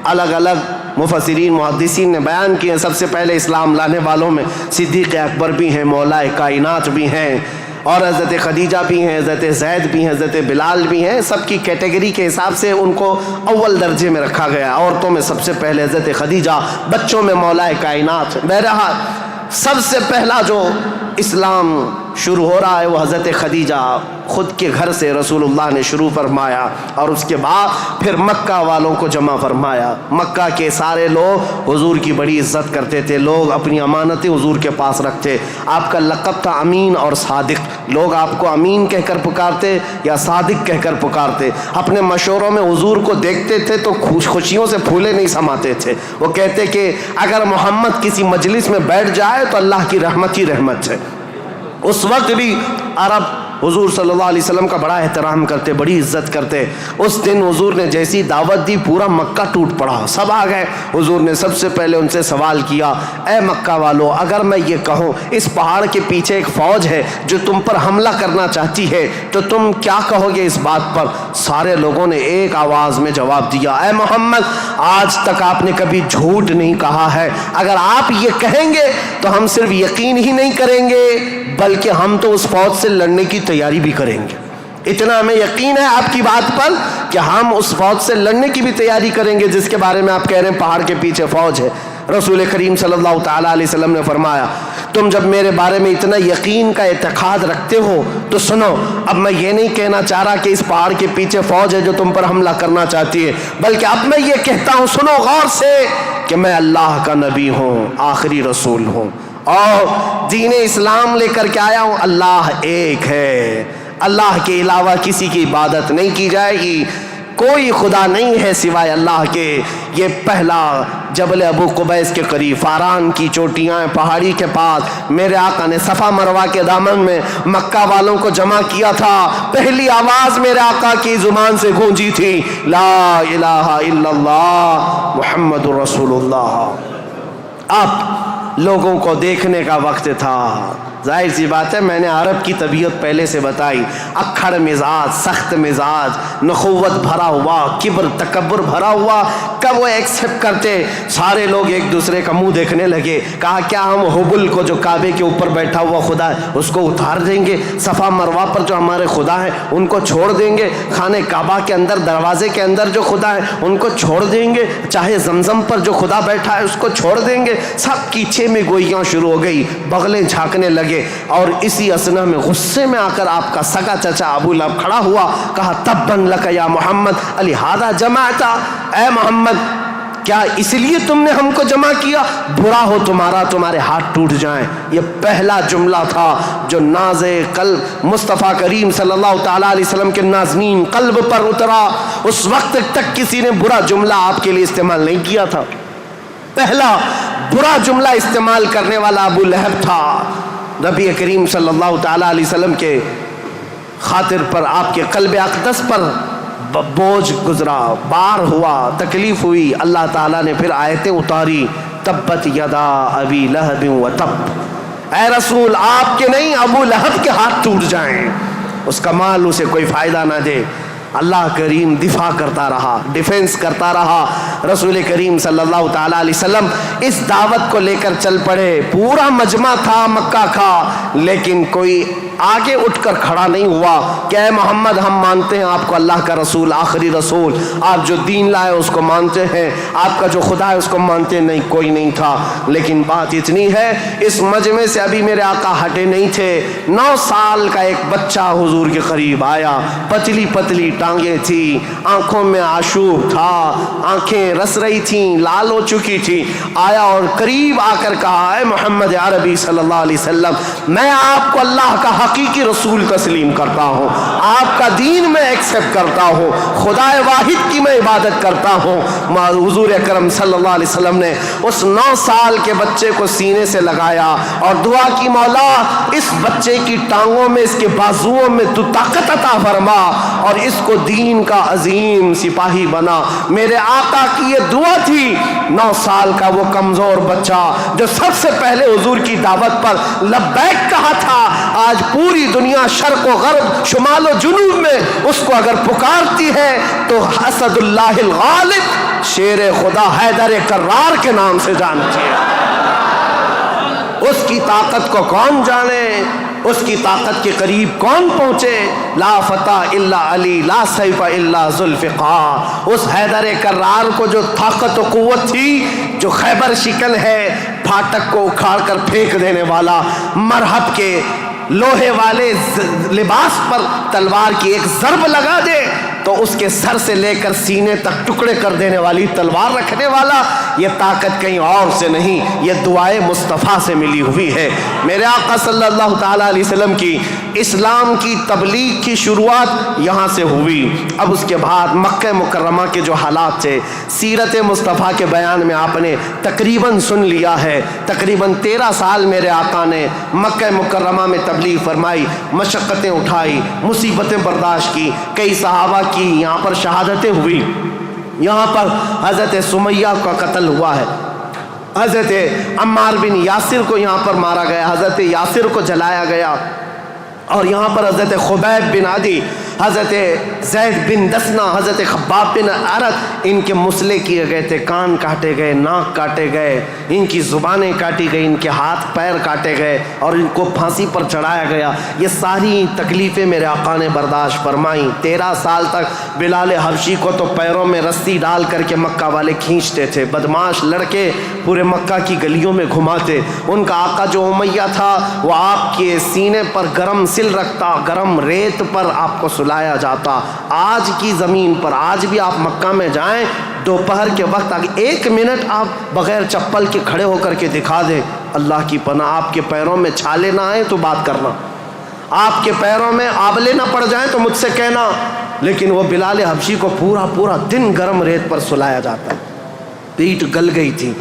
الگ الگ مفسرین محدثین نے بیان کیے ہیں. سب سے پہلے اسلام لانے والوں میں صدیق اکبر بھی ہیں، مولا کائنات بھی ہیں، اور حضرت خدیجہ بھی ہیں، حضرت زید بھی ہیں، حضرت بلال بھی ہیں. سب کی کیٹیگری کے حساب سے ان کو اول درجے میں رکھا گیا. عورتوں میں سب سے پہلے حضرت خدیجہ، بچوں میں مولا کائنات. بہرحال سب سے پہلا جو اسلام شروع ہو رہا ہے وہ حضرت خدیجہ خود کے گھر سے رسول اللہ نے شروع فرمایا، اور اس کے بعد پھر مکہ والوں کو جمع فرمایا. مکہ کے سارے لوگ حضور کی بڑی عزت کرتے تھے، لوگ اپنی امانتیں حضور کے پاس رکھتے. آپ کا لقب تھا امین اور صادق. لوگ آپ کو امین کہہ کر پکارتے یا صادق کہہ کر پکارتے. اپنے مشوروں میں حضور کو دیکھتے تھے تو خوشیوں سے پھولے نہیں سماتے تھے. وہ کہتے کہ اگر محمد کسی مجلس میں بیٹھ جائے تو اللہ کی رحمت ہی رحمت ہے. اس وقت بھی عرب حضور صلی اللہ علیہ وسلم کا بڑا احترام کرتے، بڑی عزت کرتے. اس دن حضور نے جیسی دعوت دی پورا مکہ ٹوٹ پڑا، سب آ گئے. حضور نے سب سے پہلے ان سے سوال کیا، اے مکہ والو، اگر میں یہ کہوں اس پہاڑ کے پیچھے ایک فوج ہے جو تم پر حملہ کرنا چاہتی ہے تو تم کیا کہو گے اس بات پر؟ سارے لوگوں نے ایک آواز میں جواب دیا، اے محمد، آج تک آپ نے کبھی جھوٹ نہیں کہا ہے. اگر آپ یہ کہیں گے تو ہم صرف یقین ہی نہیں کریں گے بلکہ ہم تو اس فوج سے لڑنے کی تیاری بھی کریں گے. اتنا ہمیں یقین ہے آپ کی بات پر کہ ہم اس فوج سے لڑنے کی بھی تیاری کریں گے جس کے بارے میں آپ کہہ رہے ہیں پہاڑ کے پیچھے فوج ہے. رسول کریم صلی اللہ تعالیٰ علیہ وسلم نے فرمایا، تم جب میرے بارے میں اتنا یقین کا اعتقاد رکھتے ہو تو سنو، اب میں یہ نہیں کہنا چاہ رہا کہ اس پہاڑ کے پیچھے فوج ہے جو تم پر حملہ کرنا چاہتی ہے، بلکہ اب میں یہ کہتا ہوں، سنو غور سے، کہ میں اللہ کا نبی ہوں، آخری رسول ہوں، اور دین اسلام لے کر کے آیا ہوں. اللہ ایک ہے، اللہ کے علاوہ کسی کی عبادت نہیں کی جائے گی. کوئی خدا نہیں ہے سوائے اللہ کے۔ یہ پہلا جبل ابو قبیس کے قریب فاران کی چوٹیاں پہاڑی کے پاس میرے آقا نے صفا مروہ کے دامن میں مکہ والوں کو جمع کیا تھا۔ پہلی آواز میرے آقا کی زبان سے گونجی تھی، لا الہ الا اللہ محمد رسول اللہ۔ اب لوگوں کو دیکھنے کا وقت تھا۔ ظاہر سی بات ہے، میں نے عرب کی طبیعت پہلے سے بتائی، اکھڑ مزاج، سخت مزاج، نخوت بھرا ہوا، کبر تکبر بھرا ہوا۔ کب وہ ایکسپٹ کرتے؟ سارے لوگ ایک دوسرے کا منہ دیکھنے لگے۔ کہا کیا ہم حبل کو جو کعبے کے اوپر بیٹھا ہوا خدا ہے اس کو اتار دیں گے؟ صفا مروہ پر جو ہمارے خدا ہے ان کو چھوڑ دیں گے؟ خانہ کعبہ کے اندر دروازے کے اندر جو خدا ہے ان کو چھوڑ دیں گے؟ چاہے زمزم پر جو خدا بیٹھا ہے اس کو چھوڑ دیں گے؟ سب کی چھ میں گوئیاں شروع ہو گئی، بغلیں جھانکنے لگے۔ اور اسی اثنا میں غصے میں آ کر آپ کا سگا چچا ابو لہب کھڑا ہوا، کہا تبن لک یا محمد لہذا جمعتا، اے محمد کیا اس لیے تم نے ہم کو جمع کیا؟ برا ہو تمہارا، تمہارے ہاتھ ٹوٹ جائیں۔ یہ پہلا جملہ تھا جو ناز قلب مصطفیٰ کریم صلی اللہ تعالیٰ علیہ وسلم کے نازنین قلب پر اترا۔ اس وقت تک کسی نے برا جملہ آپ کے لیے استعمال نہیں کیا تھا۔ پہلا برا جملہ استعمال کرنے والا ابو لہب تھا۔ نبی کریم صلی اللہ تعالیٰ علیہ وسلم کے خاطر پر، آپ کے قلب اقدس پر بوجھ گزرا، بار ہوا، تکلیف ہوئی۔ اللہ تعالیٰ نے پھر آیتیں اتاری، تبت یدا ابی لہب و تب، اے رسول آپ کے نہیں ابو لہب کے ہاتھ ٹوٹ جائیں، اس کا مال اسے کوئی فائدہ نہ دے۔ اللہ کریم دفاع کرتا رہا، ڈیفنس کرتا رہا۔ رسول کریم صلی اللہ تعالیٰ علیہ وسلم اس دعوت کو لے کر چل پڑے۔ پورا مجمع تھا مکہ کا، لیکن کوئی آگے اٹھ کر کھڑا نہیں ہوا کہ اے محمد ہم مانتے ہیں آپ کو اللہ کا رسول، آخری رسول، آپ جو دین لائے اس کو مانتے ہیں، آپ کا جو خدا ہے اس کو مانتے ہیں۔ نہیں، کوئی نہیں تھا۔ لیکن بات اتنی ہے، اس مجمع سے ابھی میرے آقا ہٹے نہیں تھے۔ 9 سال کا ایک بچہ حضور کے قریب آیا، پتلی پتلی ٹانگیں تھی، آنکھوں میں آشوب تھا، آنکھیں رس رہی تھیں، لال ہو چکی تھی۔ آیا اور قریب آ کر کہا، اے محمد عربی صلی اللہ علیہ وسلم، میں آپ کو اللہ کا حقیقی رسول تسلیم کرتا ہوں، آپ کا دین میں ایکسپٹ کرتا ہوں، خدا واحد کی میں عبادت کرتا ہوں۔ حضور اکرم صلی اللہ علیہ وسلم نے اس 9 سال کے بچے کو سینے سے لگایا اور دعا کی، مولا اس بچے کی ٹانگوں میں، اس کے بازوؤں میں تو طاقت عطا فرما اور اس کو دین کا عظیم سپاہی بنا۔ میرے آقا کی یہ دعا تھی۔ 9 سال کا وہ کمزور بچہ جو سب سے پہلے حضور کی دعوت پر لبیک کہا تھا، آج پوری دنیا شرق و غرب، شمال و جنوب میں اس کو اگر پکارتی ہے تو اسد اللہ الغالب، شیر خدا حیدر کرار کے نام سے جانتی ہے۔ اس کی طاقت کو کون جانے، اس کی طاقت کے قریب کون پہنچے؟ لا فتح الا علی، لا سیف الا ذوالفقار۔ اس حیدر کرار کو جو طاقت و قوت تھی، جو خیبر شکن ہے، پھاٹک کو اکھاڑ کر پھینک دینے والا، مرحب کے لوہے والے لباس پر تلوار کی ایک ضرب لگا دے تو اس کے سر سے لے کر سینے تک ٹکڑے کر دینے والی تلوار رکھنے والا، یہ طاقت کہیں اور سے نہیں، یہ دعائے مصطفیٰ سے ملی ہوئی ہے۔ میرے آقا صلی اللہ تعالیٰ علیہ وسلم کی اسلام کی تبلیغ کی شروعات یہاں سے ہوئی۔ اب اس کے بعد مکہ مکرمہ کے جو حالات تھے، سیرت مصطفیٰ کے بیان میں آپ نے تقریباً سن لیا ہے۔ تقریباً 13 سال میرے آقا نے مکہ مکرمہ میں تبلیغ فرمائی، مشقتیں اٹھائی، مصیبتیں برداشت کی، کئی صحابہ کی یہاں پر شہادتیں ہوئی۔ یہاں پر حضرت سمیہ کا قتل ہوا ہے، حضرت عمار بن یاسر کو یہاں پر مارا گیا، حضرت یاسر کو جلایا گیا، اور یہاں پر حضرت خبیب بن عدی، حضرت زید بن دسنا، حضرت خباب بن عرت، ان کے مسلے کیے گئے تھے، کان کاٹے گئے، ناک کاٹے گئے، ان کی زبانیں کاٹی گئی، ان کے ہاتھ پیر کاٹے گئے اور ان کو پھانسی پر چڑھایا گیا۔ یہ ساری تکلیفیں میرے آقا نے برداشت فرمائیں۔ 13 سال تک بلال حبشی کو تو پیروں میں رسی ڈال کر کے مکہ والے کھینچتے تھے، بدماش لڑکے پورے مکہ کی گلیوں میں گھماتے۔ ان کا آقا جو امیہ تھا وہ آپ کے سینے پر گرم سل رکھتا، گرم ریت پر آپ کو سلایا جاتا۔ آج کی زمین پر آج بھی آپ مکہ میں جائیں، دوپہر کے وقت 1 منٹ آپ بغیر چپل کے کھڑے ہو کر کے دکھا دیں، اللہ کی پناہ آپ کے پیروں میں چھالے نہ آئیں تو بات کرنا، آپ کے پیروں میں آبلے نہ پڑ جائیں تو مجھ سے کہنا، لیکن وہ بلال حبشی کو پورا دن گرم ریت پر سلایا جاتا، پیٹ گل گئی تھی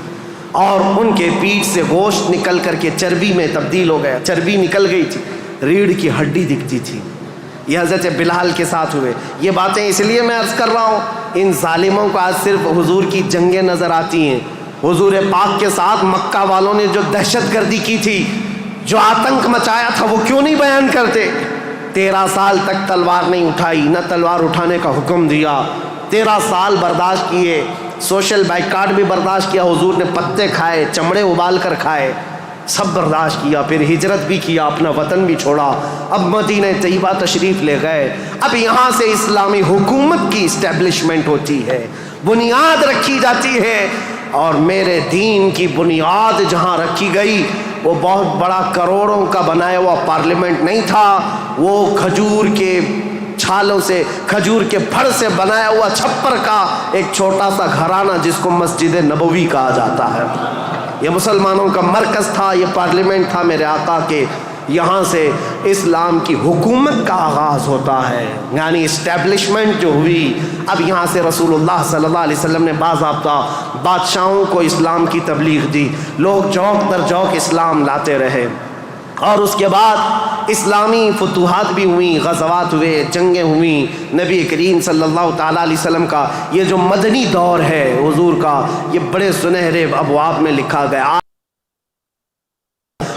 اور ان کے پیٹ سے گوشت نکل کر کے چربی میں تبدیل ہو گیا، چربی نکل گئی تھی، ریڑھ کی ہڈی دکھتی تھی۔ یہ حضرت بلال کے ساتھ ہوئے۔ یہ باتیں اس لیے میں عرض کر رہا ہوں، ان ظالموں کو آج صرف حضور کی جنگیں نظر آتی ہیں۔ حضور پاک کے ساتھ مکہ والوں نے جو دہشت گردی کی تھی، جو آتنک مچایا تھا، وہ کیوں نہیں بیان کرتے؟ 13 سال تک تلوار نہیں اٹھائی، نہ تلوار اٹھانے کا حکم دیا، 13 سال برداشت کیے، سوشل بائیکاٹ بھی برداشت کیا، حضور نے پتے کھائے، چمڑے ابال کر کھائے، سب برداشت کیا، پھر ہجرت بھی کیا، اپنا وطن بھی چھوڑا، اب مدینہ طیبہ تشریف لے گئے۔ اب یہاں سے اسلامی حکومت کی اسٹیبلشمنٹ ہوتی ہے، بنیاد رکھی جاتی ہے، اور میرے دین کی بنیاد جہاں رکھی گئی وہ بہت بڑا کروڑوں کا بنایا ہوا پارلیمنٹ نہیں تھا، وہ کھجور کے چھالوں سے، کھجور کے پھڑ سے بنایا ہوا چھپر کا ایک چھوٹا سا گھرانہ جس کو مسجد نبوی کہا جاتا ہے، یہ مسلمانوں کا مرکز تھا، یہ پارلیمنٹ تھا میرے آقا کے۔ یہاں سے اسلام کی حکومت کا آغاز ہوتا ہے، یعنی اسٹیبلشمنٹ جو ہوئی۔ اب یہاں سے رسول اللہ صلی اللہ علیہ وسلم نے باضابطہ بادشاہوں کو اسلام کی تبلیغ دی، لوگ جوک در جوک اسلام لاتے رہے، اور اس کے بعد اسلامی فتوحات بھی ہوئیں، غزوات ہوئے، جنگیں ہوئیں۔ نبی کریم صلی اللہ تعالیٰ علیہ وسلم کا یہ جو مدنی دور ہے حضور کا، یہ بڑے سنہرے ابواب میں لکھا گیا۔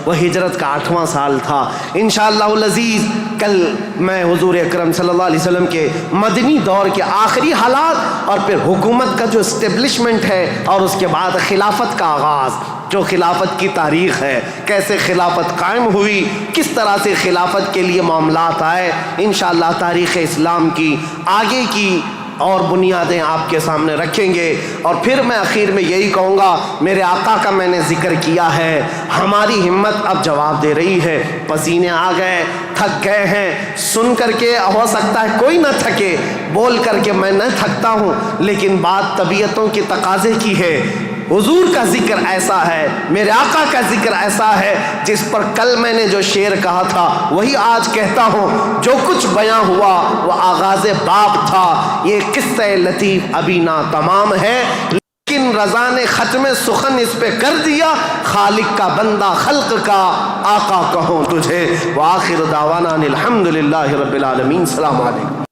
وہ ہجرت کا 8واں سال تھا۔ انشاءاللہ العزیز کل میں حضور اکرم صلی اللہ علیہ وسلم کے مدنی دور کے آخری حالات اور پھر حکومت کا جو اسٹیبلشمنٹ ہے، اور اس کے بعد خلافت کا آغاز، جو خلافت کی تاریخ ہے، کیسے خلافت قائم ہوئی، کس طرح سے خلافت کے لیے معاملات آئے، انشاءاللہ تاریخ اسلام کی آگے کی اور بنیادیں آپ کے سامنے رکھیں گے۔ اور پھر میں آخر میں یہی کہوں گا، میرے آقا کا میں نے ذکر کیا ہے، ہماری ہمت اب جواب دے رہی ہے، پسینے آ گئے، تھک گئے ہیں، سن کر کے ہو سکتا ہے کوئی نہ تھکے، بول کر کے میں نہ تھکتا ہوں، لیکن بات طبیعتوں کے تقاضے کی ہے۔ حضور کا ذکر ایسا ہے، میرے آقا کا ذکر ایسا ہے، جس پر کل میں نے جو شعر کہا تھا وہی آج کہتا ہوں، جو کچھ بیاں ہوا وہ آغاز باب تھا، یہ قصہ لطیف ابھی ناتمام ہے، لیکن رضا نے ختم سخن اس پہ کر دیا، خالق کا بندہ خلق کا آقا کہوں تجھے۔ وآخر دعوانا الحمدللہ رب العالمین۔ السلام علیکم۔